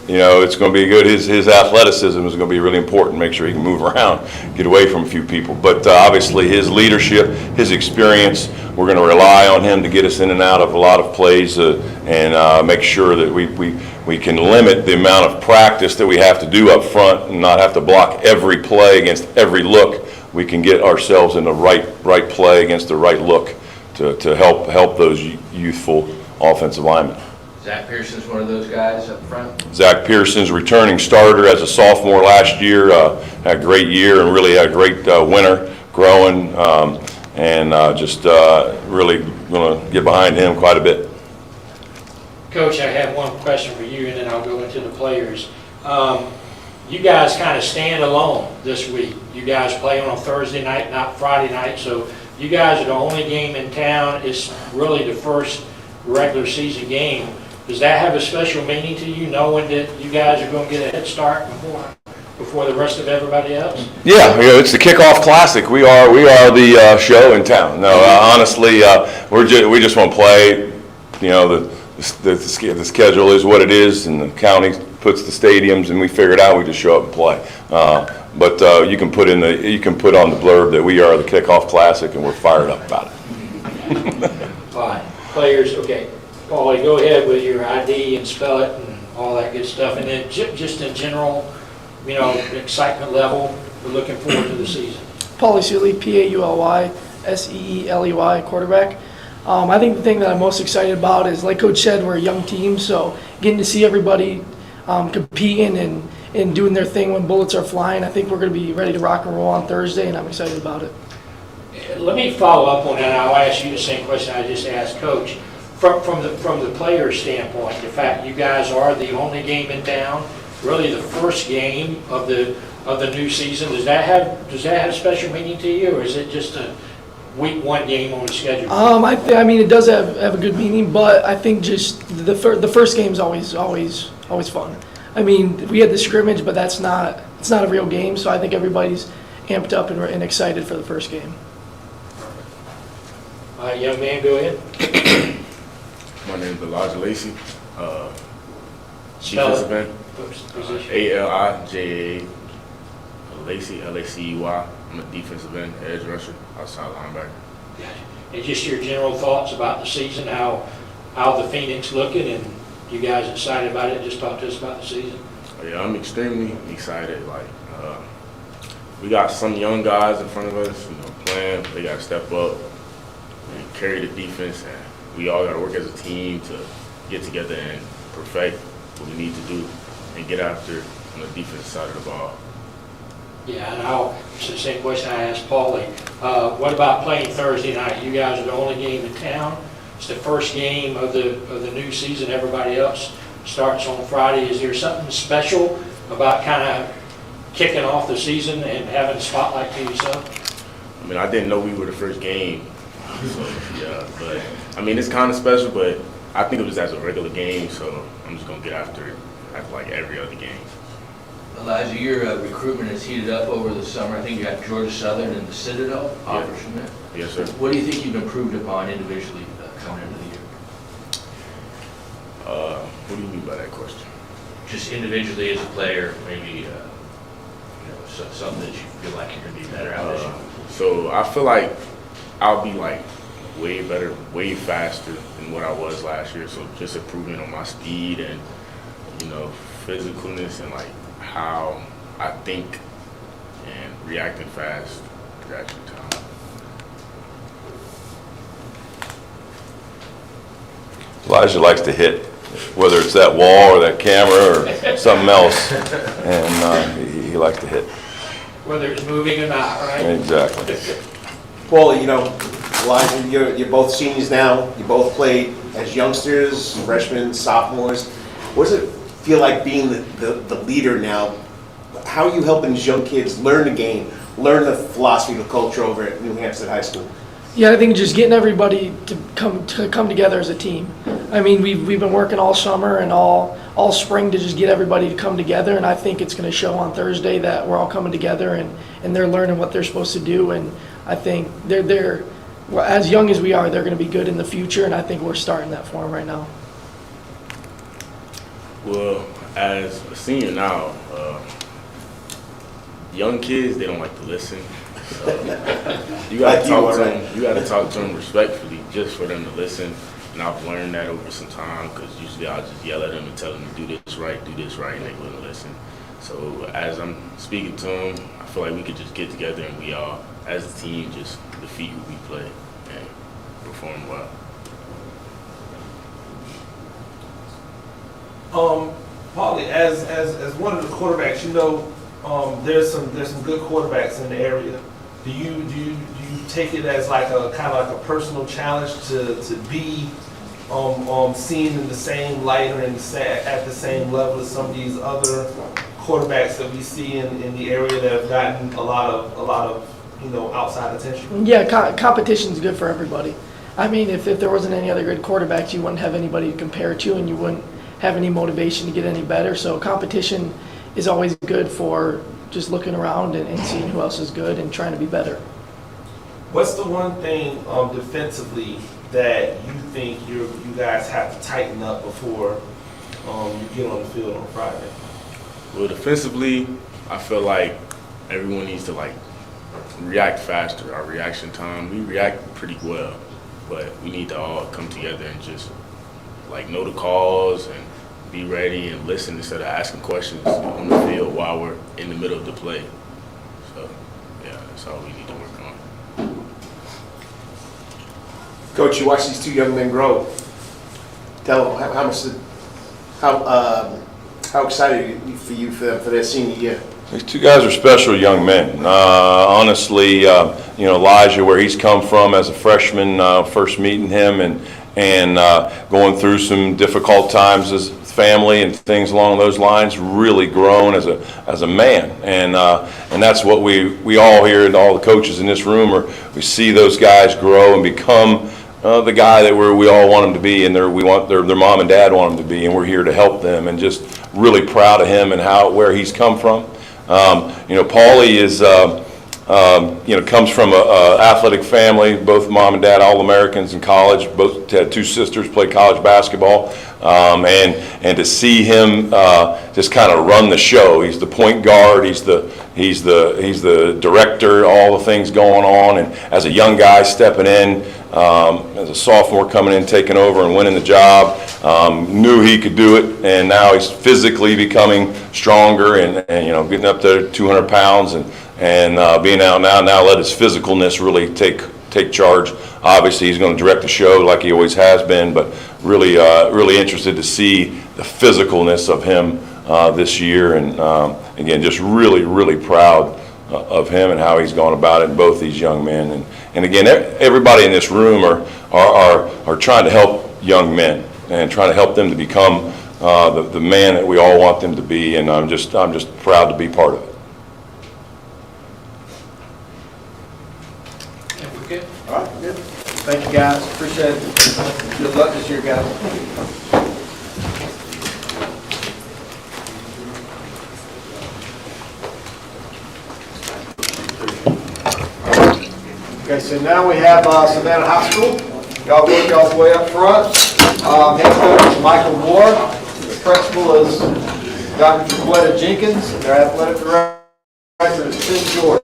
you know, it's going to be good. His athleticism is going to be really important. Make sure he can move around, get away from a few people. But obviously his leadership, his experience, we're going to rely on him to get us in and out of a lot of plays and make sure that we can limit the amount of practice that we have to do up front and not have to block every play against every look. We can get ourselves in the right play against the right look to help those youthful offensive linemen. Zach Pearson's one of those guys up front. Zach Pearson's returning starter as a sophomore last year, had a great year and really had a great winter growing, and just really going to get behind him quite a bit. Coach, I have one question for you, and then I'll go into the players. You guys kind of stand alone this week. You guys play on a Thursday night, not Friday night, so you guys are the only game in town. It's really the first regular season game. Does that have a special meaning to you, knowing that you guys are going to get a head start before the rest of everybody else? Yeah, you know, it's the kickoff classic. We are the show in town. No, honestly, we just want to play. You know, the schedule is what it is, and the county puts the stadiums, and we figure it out. We just show up and play. But you can put on the blurb that we are the Kickoff Classic, and we're fired up about it. Fine. Players, okay. Paulie, go ahead with your ID and spell it and all that good stuff. And then just in general, you know, excitement level, we're looking forward to the season. Paulie Seeley, Pauley Seeley, quarterback. I think the thing that I'm most excited about is, like Coach said, we're a young team, so getting to see everybody competing and doing their thing when bullets are flying. I think we're going to be ready to rock and roll on Thursday, and I'm excited about it. Let me follow up on that. I'll ask you the same question I just asked Coach. From the player standpoint, the fact you guys are the only game in town, really the first game of the new season, does that have special meaning to you, or is it just a week one game on the schedule? I mean, it does have a good meaning, but I think just the first game is always fun. I mean, we had the scrimmage, but it's not a real game, so I think everybody's amped up and excited for the first game. Young man, go ahead. My name is Elijah Lacey. Spell it. Defensive end. ALIJA Lacey, LACEY. I'm a defensive end, edge rusher, outside linebacker. And just your general thoughts about the season, how the Phoenix looking, and you guys excited about it? Just talk to us about the season. Yeah, I'm extremely excited. Like, we got some young guys in front of us, playing. They got to step up and carry the defense, and we all got to work as a team to get together and perfect what we need to do and get after on the defensive side of the ball. Yeah, and it's the same question I asked Paulie. What about playing Thursday night? You guys are the only game in town. It's the first game of the new season. Everybody else starts on Friday. Is there something special about kind of kicking off the season and having a spotlight to yourself? I mean, I didn't know we were the first game. So, yeah, but I mean, it's kind of special, but I think it was as a regular game, so I'm just going to get after it like every other game. Elijah, your recruitment has heated up over the summer. I think you got Georgia Southern and the Citadel offers from there. Yes, sir. What do you think you've improved upon individually coming into the year? What do you mean by that question? Just individually as a player, maybe something that you feel like you're going to be better at this year. So I feel like I'll be like way better, way faster than what I was last year. So just improving on my speed and, physicalness and like how I think and reacting fast to actually time. Elijah likes to hit, whether it's that wall or that camera or something else, and he likes to hit. Whether it's moving or not, right? Exactly. Paul, Elijah, you're both seniors now. You both played as youngsters, freshmen, sophomores. What does it feel like being the leader now? How are you helping these young kids learn the game, learn the philosophy, the culture over at New Hampstead High School? Yeah, I think just getting everybody to come together as a team. I mean, we've been working all summer and all spring to just get everybody to come together, and I think it's going to show on Thursday that we're all coming together and they're learning what they're supposed to do. And I think they're as young as we are, they're going to be good in the future, and I think we're starting that for them right now. Well, as a senior now, young kids, they don't like to listen. So you got to talk to them. You got to talk to them respectfully, just for them to listen. And I've learned that over some time, because usually I'll just yell at them and tell them to do this right, and they wouldn't listen. So as I'm speaking to them, I feel like we could just get together and we all, as a team, just defeat who we play and perform well. Paulie, as one of the quarterbacks, there's some good quarterbacks in the area. Do you take it as like a kind of like a personal challenge to be seen in the same light or at the same level as some of these other quarterbacks that we see in the area that have gotten a lot of outside attention? Yeah, competition's good for everybody. I mean, if there wasn't any other good quarterbacks, you wouldn't have anybody to compare to, and you wouldn't have any motivation to get any better. So competition is always good for just looking around and seeing who else is good and trying to be better. What's the one thing defensively that you think you guys have to tighten up before you get on the field on Friday? Well, defensively, I feel like everyone needs to react faster. Our reaction time, we react pretty well, but we need to all come together and just know the calls and be ready and listen instead of asking questions on the field while we're in the middle of the play. So, yeah, that's all we need to work on. Coach, you watch these two young men grow. Tell them how excited for you for their senior year. These two guys are special young men. Honestly, Elijah, where he's come from as a freshman, first meeting him and going through some difficult times as family and things along those lines, really grown as a man, and that's what we all here and all the coaches in this room we see those guys grow and become the guy that we all want them to be, and their mom and dad want them to be, and we're here to help them, and just really proud of him and where he's come from. Paulie is comes from a athletic family, both mom and dad All-Americans in college, both had two sisters play college basketball, and to see him just kind of run the show. He's the point guard, he's the director, all the things going on, and as a young guy stepping in, as a sophomore coming in, taking over and winning the job, knew he could do it, and now he's physically becoming stronger and getting up to 200 pounds and being out now let his physicalness really take charge. Obviously, he's going to direct the show like he always has been, but really interested to see the physicalness of him this year, and again, just really proud of him and how he's gone about it, both these young men. And again, everybody in this room are trying to help young men and trying to help them to become the man that we all want them to be, and I'm just proud to be part of it. Okay. All right, good. Thank you, guys. Appreciate it. Good luck this year, guys. Okay, so now we have Savannah High School. Y'all work y'all's way up front. Head coach is Michael Moore. The principal is Dr. Jenkins. And their athletic director is Tim George.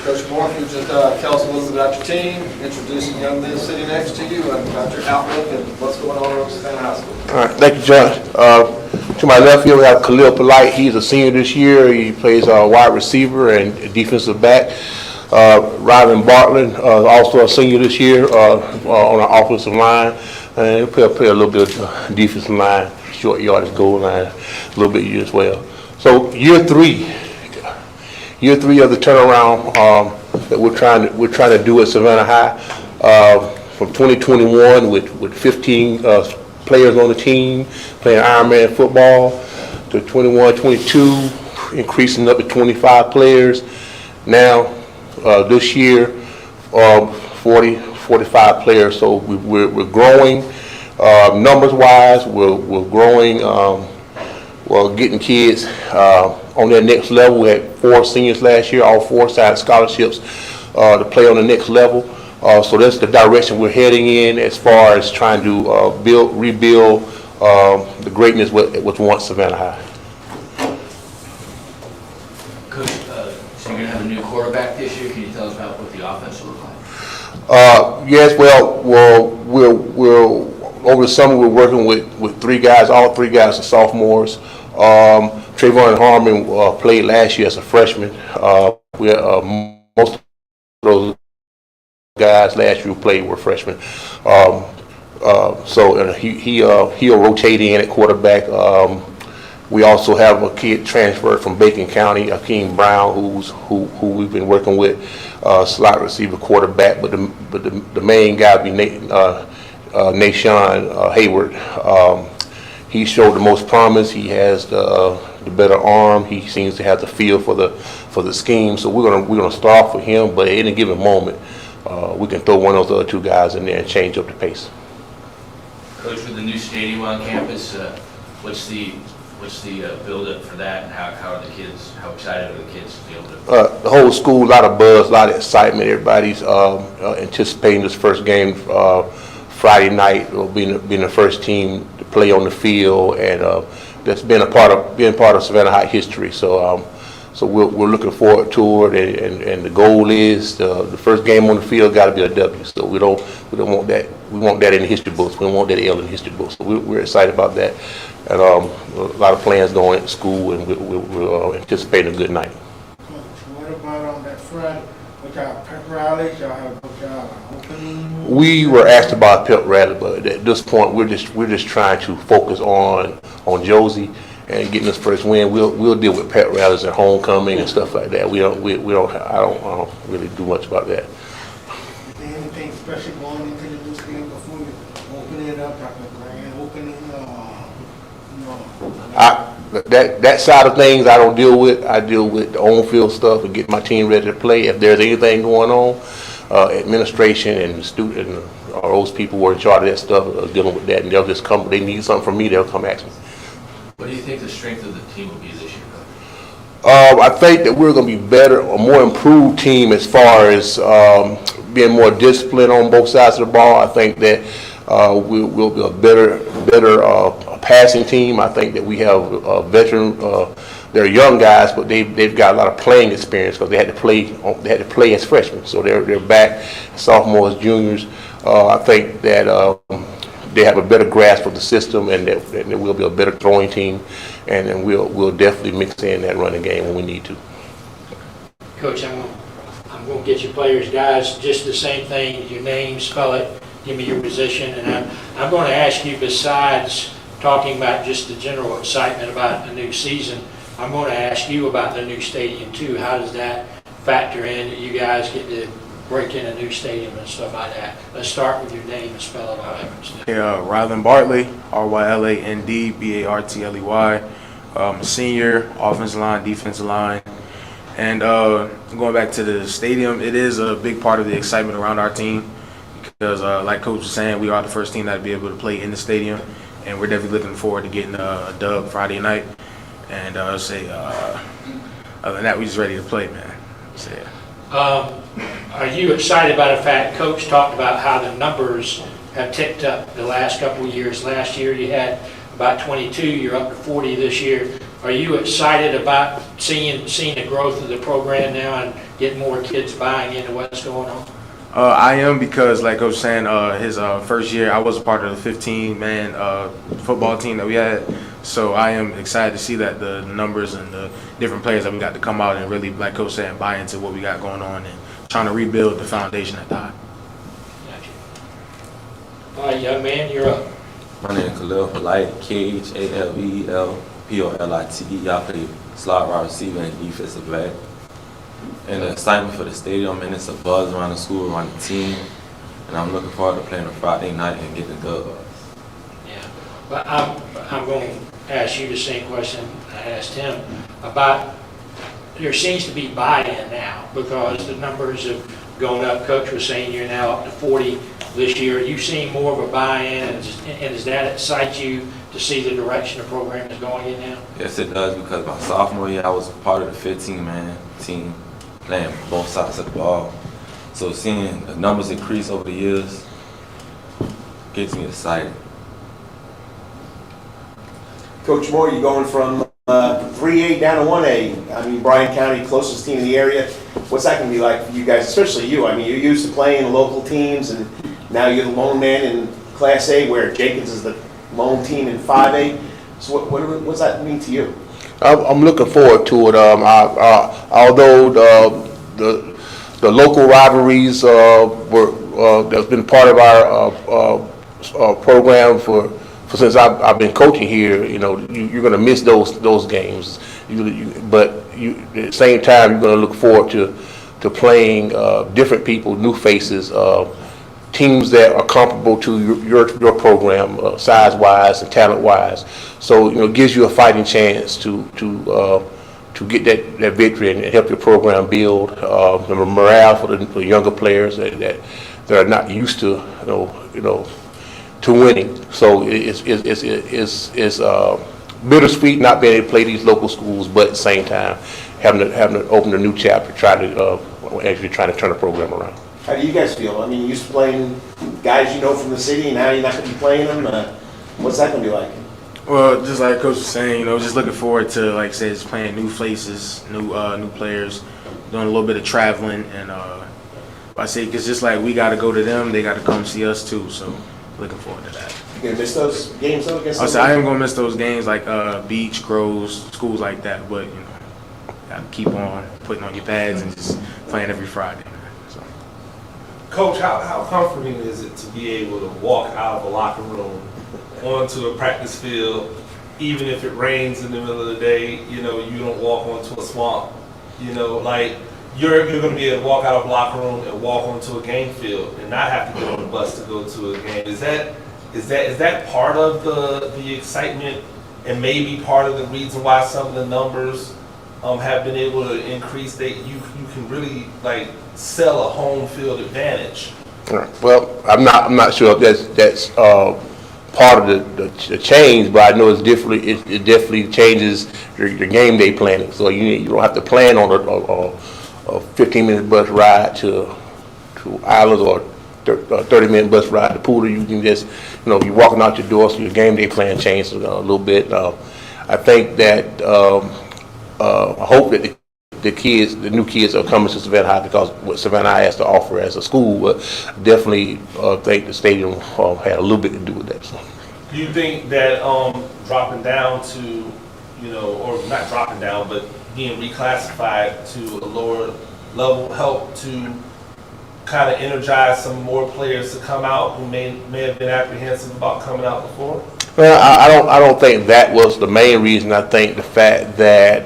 Coach Moore, can you just tell us a little bit about your team, introduce the young men sitting next to you, and about your outlook and what's going on at Savannah High School? All right, thank you, John. To my left here, we have Khalil Polite. He's a senior this year. He plays wide receiver and defensive back. Rylan Bartlett, also a senior this year on our offensive line. And he'll play a little bit of defensive line, short yardage, goal line, a little bit as well. So year three of the turnaround that we're trying to do at Savannah High, from 2021 with 15 players on the team playing Ironman football, to 21-22 increasing up to 25 players. Now this year 40-45 players. So we're growing numbers wise. We're growing. Getting kids on their next level. We had 4 seniors last year, all 4 signed scholarships to play on the next level. So that's the direction we're heading in as far as trying to rebuild the greatness what once Savannah High. Coach, so you're going to have a new quarterback this year. Can you tell us about what the offense will look like? Yes, we're over the summer we're working with 3 guys. All 3 guys are sophomores. Trayvon Harmon played last year as a freshman. Most of those guys last year who played were freshmen. So he'll rotate in at quarterback. We also have a kid transferred from Bacon County, Akeem Brown, who we've been working with, slot receiver, quarterback. But the main guy would be Nashawn Hayward. he showed the most promise. He has the better arm. He seems to have the feel for the scheme. So we're gonna start for him, but at any given moment, we can throw one of those other two guys in there and change up the pace. Coach, with the new stadium on campus, what's the build-up for that, and how excited are the kids to be able to? The whole school, a lot of buzz, a lot of excitement. Everybody's anticipating this first game Friday night. Will be the first team to play on the field, and that's been part of Savannah High history. So we're looking forward to it, and the goal is the first game on the field got to be a W. So we don't want that. We want that in the history books. We don't want that L in the history books. So we're excited about that, and a lot of plans going to school, and we're anticipating a good night. What about on that Friday? What y'all pep rallies? Y'all have opening? We were asked about pep rally, but at this point we're just trying to focus on Josie and getting this first win. We'll deal with pep rallies and homecoming and stuff like that. I don't really do much about that. Is there anything special going into the new stadium before you open it up, like a grand opening? That side of things I don't deal with. I deal with the on-field stuff and get my team ready to play. If there's anything going on, administration and student or those people who are in charge of that stuff are dealing with that, and they'll just come. They need something from me, they'll come ask me. What do you think the strength of the team will be this year, Coach? I think that we're going to be better, a more improved team as far as being more disciplined on both sides of the ball. I think that we'll be a better passing team. I think that we have a veteran. They're young guys, but they've got a lot of playing experience because they had to play as freshmen. So they're back, sophomores, juniors. I think that they have a better grasp of the system, and that we'll be a better throwing team, and then we'll definitely mix in that running game when we need to. Coach, I'm going to get your players, guys, just the same thing, your name, spell it, give me your position, and I'm going to ask you, besides talking about just the general excitement about a new season, I'm going to ask you about the new stadium too. How does that factor in that you guys get to break in a new stadium and stuff like that? Let's start with your name and spell it out. Okay, Rylan Bartley, RYLAND-BARTLEY. I'm a senior, offensive line, defensive line. And going back to the stadium, it is a big part of the excitement around our team because, like Coach was saying, we are the first team that will be able to play in the stadium, and we're definitely looking forward to getting a dub Friday night. And other than that, we're just ready to play, man. So, yeah. Are you excited about the fact Coach talked about how the numbers have ticked up the last couple of years? Last year you had about 22, you're up to 40 this year. Are you excited about seeing the growth of the program now and getting more kids buying into what's going on? I am, because like I was saying, his first year I was a part of the 15-man football team that we had. So I am excited to see that the numbers and the different players that we got to come out and really, like Coach said, buy into what we got going on and trying to rebuild the foundation at the high. Gotcha. All right, young man, you're up. My name is Khalil Polite, KHALELPOLITE. Y'all play slot wide receiver and defensive back. And the excitement for the stadium, and it's a buzz around the school, around the team. And I'm looking forward to playing on Friday night and getting the dub. Yeah, but I'm going to ask you the same question I asked him about. There seems to be buy-in now because the numbers have gone up. Coach was saying you're now up to 40 this year. Are you seeing more of a buy-in, and does that excite you to see the direction the program is going in now? Yes, it does, because my sophomore year I was part of the 15-man team playing both sides of the ball. So seeing the numbers increase over the years gets me excited. Coach Moore, you're going from 3A down to 1A. I mean, Bryan County, closest team in the area. What's that going to be like for you guys, especially you? I mean, you're used to playing local teams, and now you're the lone man in Class A, where Jenkins is the lone team in 5A. So what's that mean to you? I'm looking forward to it. Although the local rivalries that's been part of our program for since I've been coaching here, you know, you're going to miss those games. But at the same time, you're going to look forward to playing different people, new faces, teams that are comparable to your program, size-wise and talent-wise. So, it gives you a fighting chance to get that victory and help your program build the morale for the younger players that are not used to, to winning. So it's bittersweet not being able to play these local schools, but at the same time having to open a new chapter, trying to turn the program around. How do you guys feel? I mean, you used to playing guys you know from the city, and now you're not going to be playing them. What's that going to be like? Well, just like Coach was saying, just looking forward to, like I said, just playing new faces, new players, doing a little bit of traveling, and I say because just like we got to go to them, they got to come see us too. So looking forward to that. You gonna miss those games though? I am gonna miss those games like Beach, Groves, schools like that, but gotta keep on putting on your pads and just playing every Friday. So. Coach, how comforting is it to be able to walk out of a locker room onto a practice field, even if it rains in the middle of the day? You don't walk onto a swamp. Like you're going to be able to walk out of a locker room and walk onto a game field and not have to get on a bus to go to a game. Is that part of the excitement and maybe part of the reason why some of the numbers have been able to increase? That you can really like sell a home field advantage. Well, I'm not sure if that's part of the change, but I know it definitely changes your game day planning. So you don't have to plan on a 15-minute bus ride to Islands or a 30-minute bus ride to Poodle. You can just, you're walking out your door, so your game day plan changes a little bit. I think that I hope that the new kids are coming to Savannah High because what Savannah High has to offer as a school, but definitely think the stadium had a little bit to do with that. So. Do you think that dropping down to, or not dropping down, but being reclassified to a lower level help to kind of energize some more players to come out who may have been apprehensive about coming out before? Well, I don't think that was the main reason. I think the fact that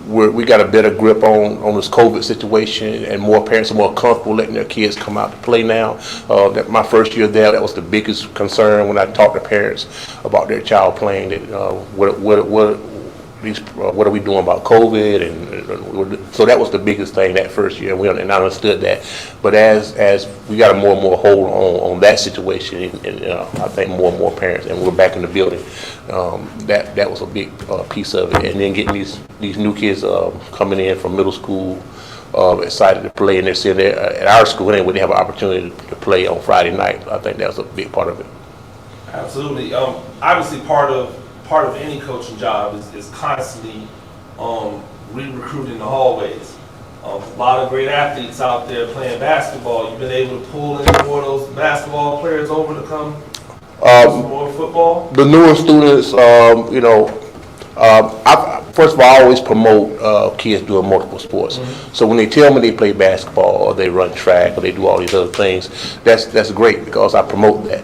we got a better grip on this COVID situation, and more parents are more comfortable letting their kids come out to play now. That my first year there, that was the biggest concern when I talked to parents about their child playing. That what are we doing about COVID? And so that was the biggest thing that first year, and I understood that. But as we got a more and more hold on that situation, and I think more and more parents, and we're back in the building, that was a big piece of it. And then getting these new kids coming in from middle school, excited to play, and they're sitting there at our school anyway, they have an opportunity to play on Friday night. I think that was a big part of it. Absolutely. Obviously, part of any coaching job is constantly re-recruiting the hallways. A lot of great athletes out there playing basketball. You've been able to pull in more of those basketball players over to come some more football? The newer students, first of all, I always promote kids doing multiple sports. Mm-hmm. So when they tell me they play basketball or they run track or they do all these other things, that's great because I promote that.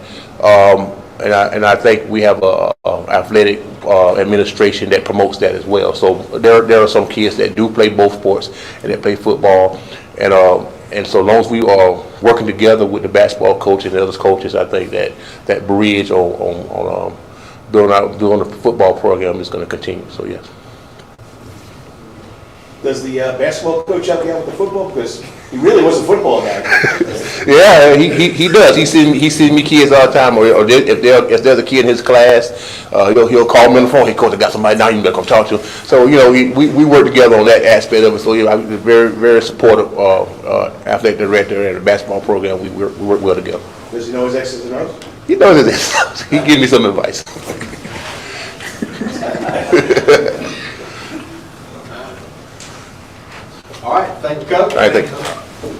And I think we have a athletic administration that promotes that as well. So there are some kids that do play both sports and that play football, and so long as we are working together with the basketball coaches and other coaches, I think that bridge on doing the football program is going to continue. So yes. Does the basketball coach help you out with the football? Because he really was a football guy. Yeah, he does. He sees me kids all the time. Or if there's a kid in his class, he'll call me on the phone. Hey, coach, I got somebody now. You better come talk to him. So we work together on that aspect of it. So I'm very very supportive athletic director and the basketball program. We work well together. Does he know his X's and O's? He knows his X's. He gives me some advice. All right, thank you, Coach. All right, thank you.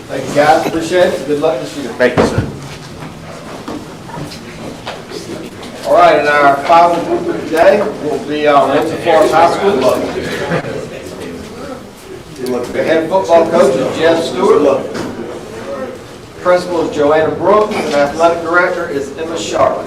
Thank you, guys. Appreciate it. Good luck this year. Thank you, sir. All right, and our final group of today will be Windsor Forest High School. The head football coach is Jeff Stewart. Principal is Joanna Brooks, and athletic director is Emma Sharp.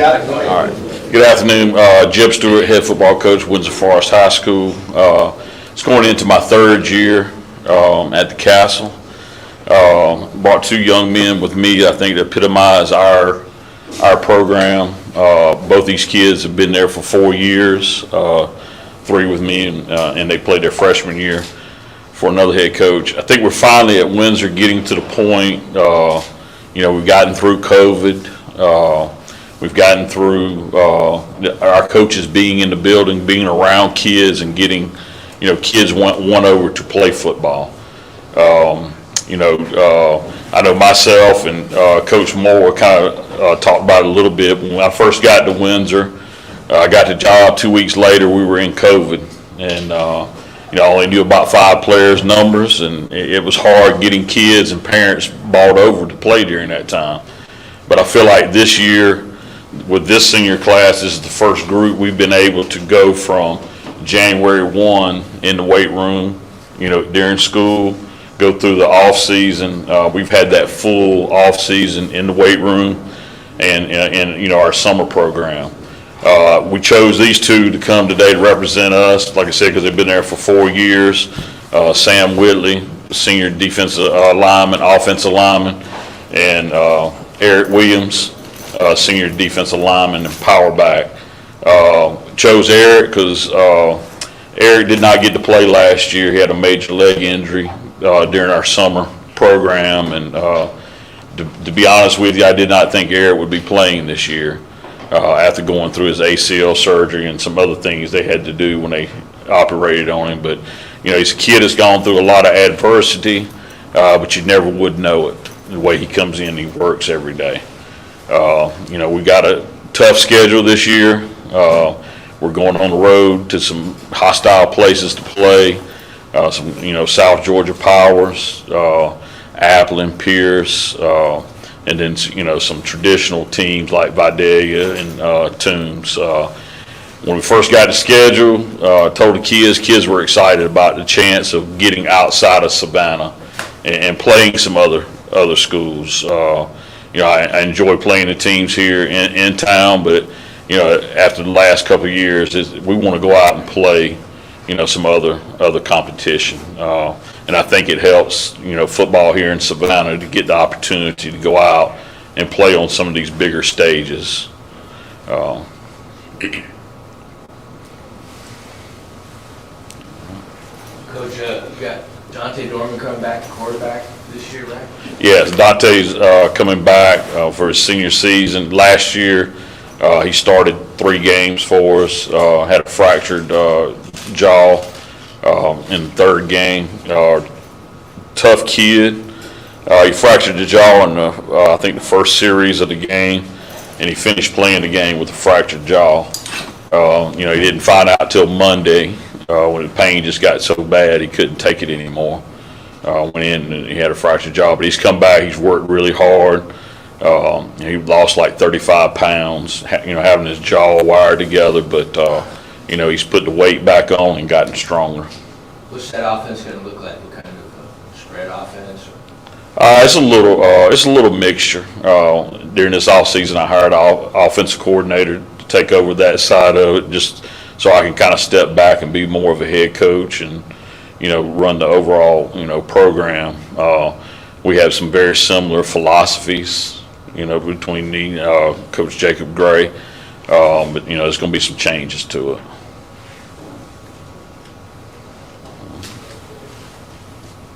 got it, go ahead. All right. Good afternoon. Jeb Stewart, head football coach, Windsor Forest High School. It's going into my third year at the Castle. Brought two young men with me, I think, that epitomize our program. Both these kids have been there for 4 years, 3 with me, and they played their freshman year for another head coach. I think we're finally at Windsor getting to the point, we've gotten through COVID. We've gotten through our coaches being in the building, being around kids and getting, kids won over to play football. I know myself and Coach Moore kind of talked about it a little bit. When I first got to Windsor, I got the job 2 weeks later, we were in COVID. And, I only knew about 5 players' numbers, and it was hard getting kids and parents bought over to play during that time. But I feel like this year, with this senior class, this is the first group we've been able to go from January 1 in the weight room, during school, go through the off season. We've had that full off season in the weight room and our summer program. We chose these two to come today to represent us, like I said, because they've been there for 4 years. Sam Whitley, senior defensive lineman, offensive lineman, and Eric Williams, senior defensive lineman and power back. Chose Eric because Eric did not get to play last year. He had a major leg injury during our summer program, and to be honest with you, I did not think Eric would be playing this year after going through his ACL surgery and some other things they had to do when they operated on him. But he's a kid that's gone through a lot of adversity, but you never would know it the way he comes in and he works every day. We got a tough schedule this year. We're going on the road to some hostile places to play. South Georgia Powers, Appleton, Pierce, and then, some traditional teams like Vidalia and Toombs. When we first got the schedule, told the kids were excited about the chance of getting outside of Savannah and playing some other schools. I enjoy playing the teams here in town, but, after the last couple of years, we want to go out and play some other competition. And I think it helps, football here in Savannah to get the opportunity to go out and play on some of these bigger stages. Coach, you got Dante Dorman coming back, quarterback this year, right? Yes, Dante's coming back for his senior season. Last year, he started 3 games for us, had a fractured jaw in the 3rd game. Tough kid. He fractured the jaw in I think the first series of the game, and he finished playing the game with a fractured jaw. He didn't find out till Monday when the pain just got so bad he couldn't take it anymore. Went in and he had a fractured jaw, but he's come back. He's worked really hard. He lost like 35 pounds, having his jaw wired together, but he's put the weight back on and gotten stronger. What's that offense going to look like? What kind of spread offense? It's a little mixture. During this off season, I hired an offensive coordinator to take over that side of it, just so I can kind of step back and be more of a head coach and run the overall program. We have some very similar philosophies, between me, Coach Jacob Gray, but there's going to be some changes to it.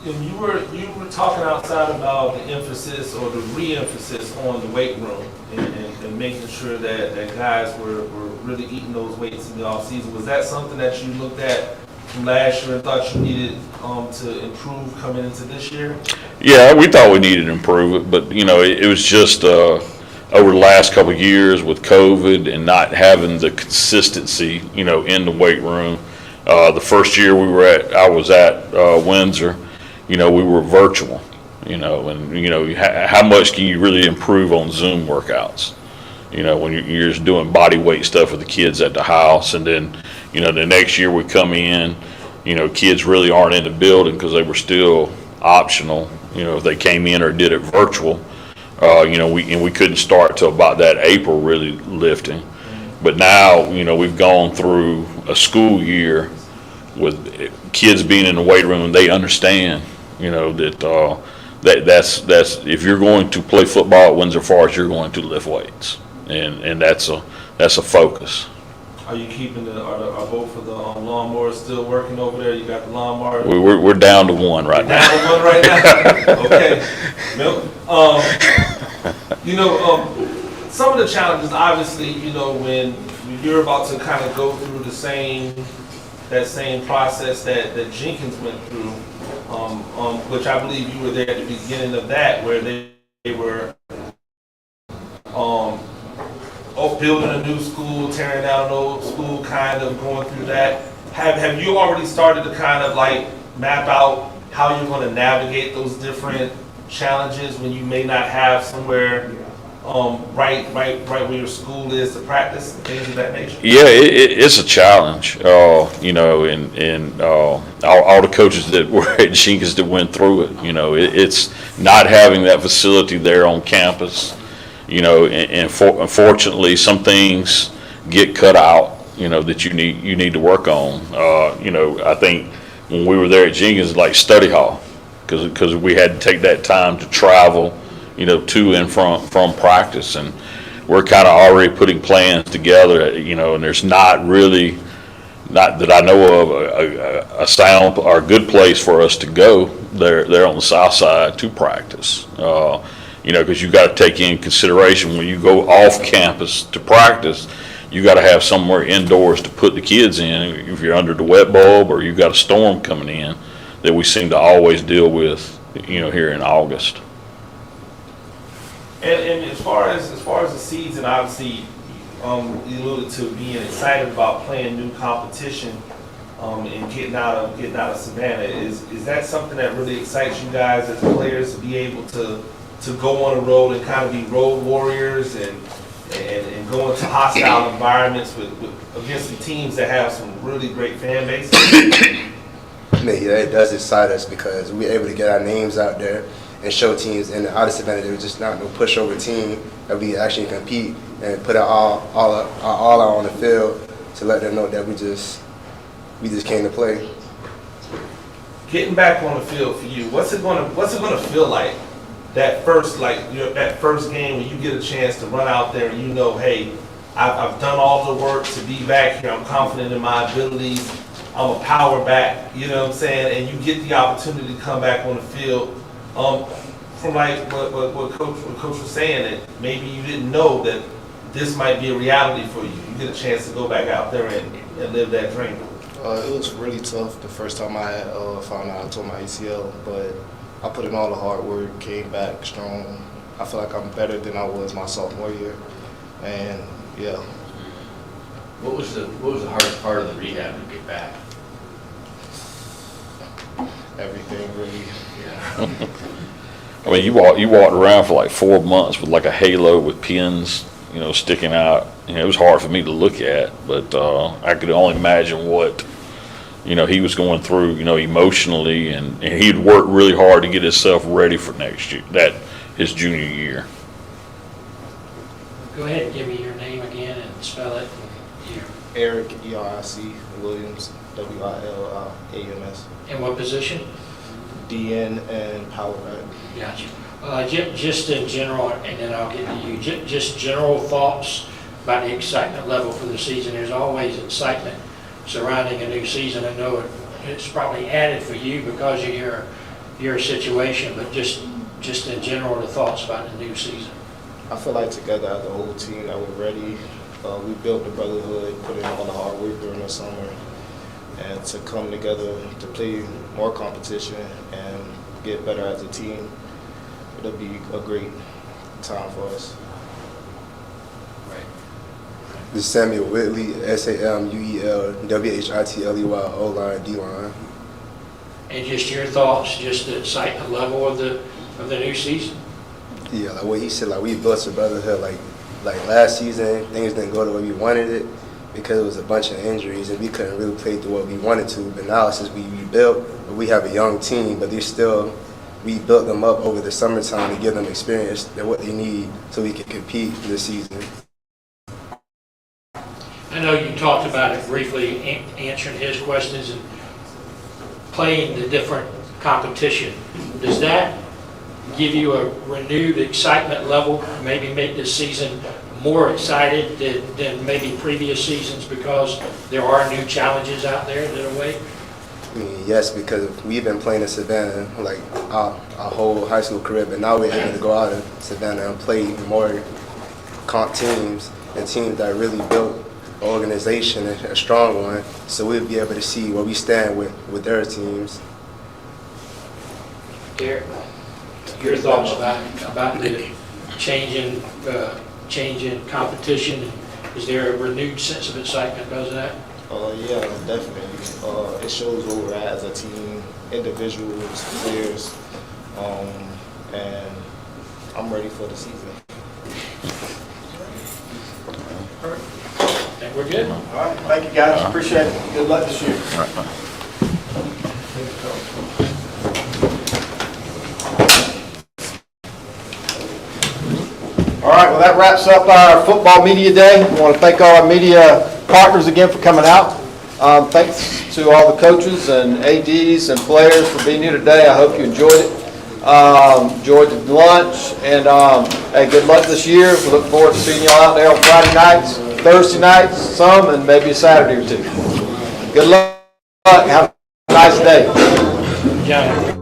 You were talking outside about the emphasis or the re-emphasis on the weight room and making sure that guys were really eating those weights in the off season. Was that something that you looked at from last year and thought you needed to improve coming into this year? Yeah, we thought we needed to improve it, but it was just over the last couple of years with COVID and not having the consistency, in the weight room. The first year I was at Windsor, we were virtual, and how much can you really improve on Zoom workouts? When you're just doing body weight stuff with the kids at the house, and then the next year we come in, kids really aren't in the building because they were still optional. If they came in or did it virtual, We couldn't start till about that April really lifting. But now, we've gone through a school year with kids being in the weight room, and they understand, that's if you're going to play football at Windsor Forest, you're going to lift weights, and that's a focus. Are you keeping are both of the lawnmowers still working over there? You got the lawnmower? We're down to one right now. Down to one right now? Okay. Milk. Some of the challenges, obviously, when you're about to kind of go through that same process that Jenkins went through, which I believe you were there at the beginning of that, where they were building a new school, tearing down an old school, kind of going through that. Have you already started to kind of like map out how you're going to navigate those different challenges when you may not have somewhere right where your school is to practice and things of that nature? Yeah, it's a challenge, and all the coaches that were at Jenkins that went through it. It's not having that facility there on campus. And unfortunately, some things get cut out, that you need to work on. I think when we were there at Jenkins, like study hall, because we had to take that time to travel, to and from practice, and we're kind of already putting plans together, and there's not that I know of a sound or a good place for us to go there on the south side to practice. Because you got to take in consideration when you go off campus to practice, you got to have somewhere indoors to put the kids in. If you're under the wet bulb or you got a storm coming in, that we seem to always deal with, here in August. And as far as the season, obviously, you alluded to being excited about playing new competition, and getting out of Savannah. Is that something that really excites you guys as players to be able to go on the road and kind of be road warriors and go into hostile environments against the teams that have some really great fan bases? Yeah, it does excite us because we're able to get our names out there and show teams in the out of Savannah that we're just not no pushover team, that we actually compete and put our all out on the field to let them know that we just came to play. Getting back on the field for you, what's it gonna feel like? That first game when you get a chance to run out there and hey, I've done all the work to be back here. I'm confident in my abilities. I'm a power back. You know what I'm saying? And you get the opportunity to come back on the field. From like what coach was saying, that maybe you didn't know that this might be a reality for you. You get a chance to go back out there and live that dream. It was really tough the first time I found out I tore my ACL, but I put in all the hard work, came back strong. I feel like I'm better than I was my sophomore year, and yeah. What was the hardest part of the rehab to get back? Everything, really. Yeah. I mean, you walked around for like 4 months with like a halo with pins, sticking out. It was hard for me to look at, but I could only imagine what he was going through, emotionally, and he'd worked really hard to get himself ready for next year, his junior year. Go ahead and give me your name again and spell it. Eric, E-R-I-C, Williams, W-I-L-I-A-M-S. And what position? DN and power back. Gotcha. Just in general, and then I'll get to you, just general thoughts about the excitement level for the season. There's always excitement surrounding a new season. I know it's probably added for you because of your situation, but just in general, the thoughts about the new season. I feel like together as a whole team that we're ready. We built the brotherhood, put in all the hard work during the summer, and to come together to play more competition and get better as a team, it'll be a great time for us. This is Samuel Whitley, SAMUEL O-line, D-line. And just your thoughts, just the excitement level of the new season? Yeah, like what he said, like we built a brotherhood. Like last season, things didn't go the way we wanted it because it was a bunch of injuries and we couldn't really play the way we wanted to. But now since we rebuilt, we have a young team, but they're still we built them up over the summertime to give them experience that what they need so we can compete this season. I know you talked about it briefly, answering his questions and playing the different competition. Does that give you a renewed excitement level, maybe make this season more excited than maybe previous seasons because there are new challenges out there that await? I mean, yes, because we've been playing in Savannah like our whole high school career, but now we're able to go out of Savannah and play more comp teams and teams that really built an organization, a strong one, so we'll be able to see where we stand with their teams. Derek, your thoughts about the changing competition? Is there a renewed sense of excitement because of that? Yeah, definitely. It shows where we're at as a team, individuals, players, and I'm ready for the season. I think we're good. All right, thank you guys, appreciate it. Good luck this year. All right, bye. All right, well, that wraps up our football media day. We want to thank all our media partners again for coming out. Thanks to all the coaches and ADs and players for being here today. I hope you enjoyed it. Enjoyed the lunch, and hey, good luck this year. We look forward to seeing y'all out there on Friday nights, Thursday nights, some, and maybe a Saturday or two. Good luck. Have a nice day. John.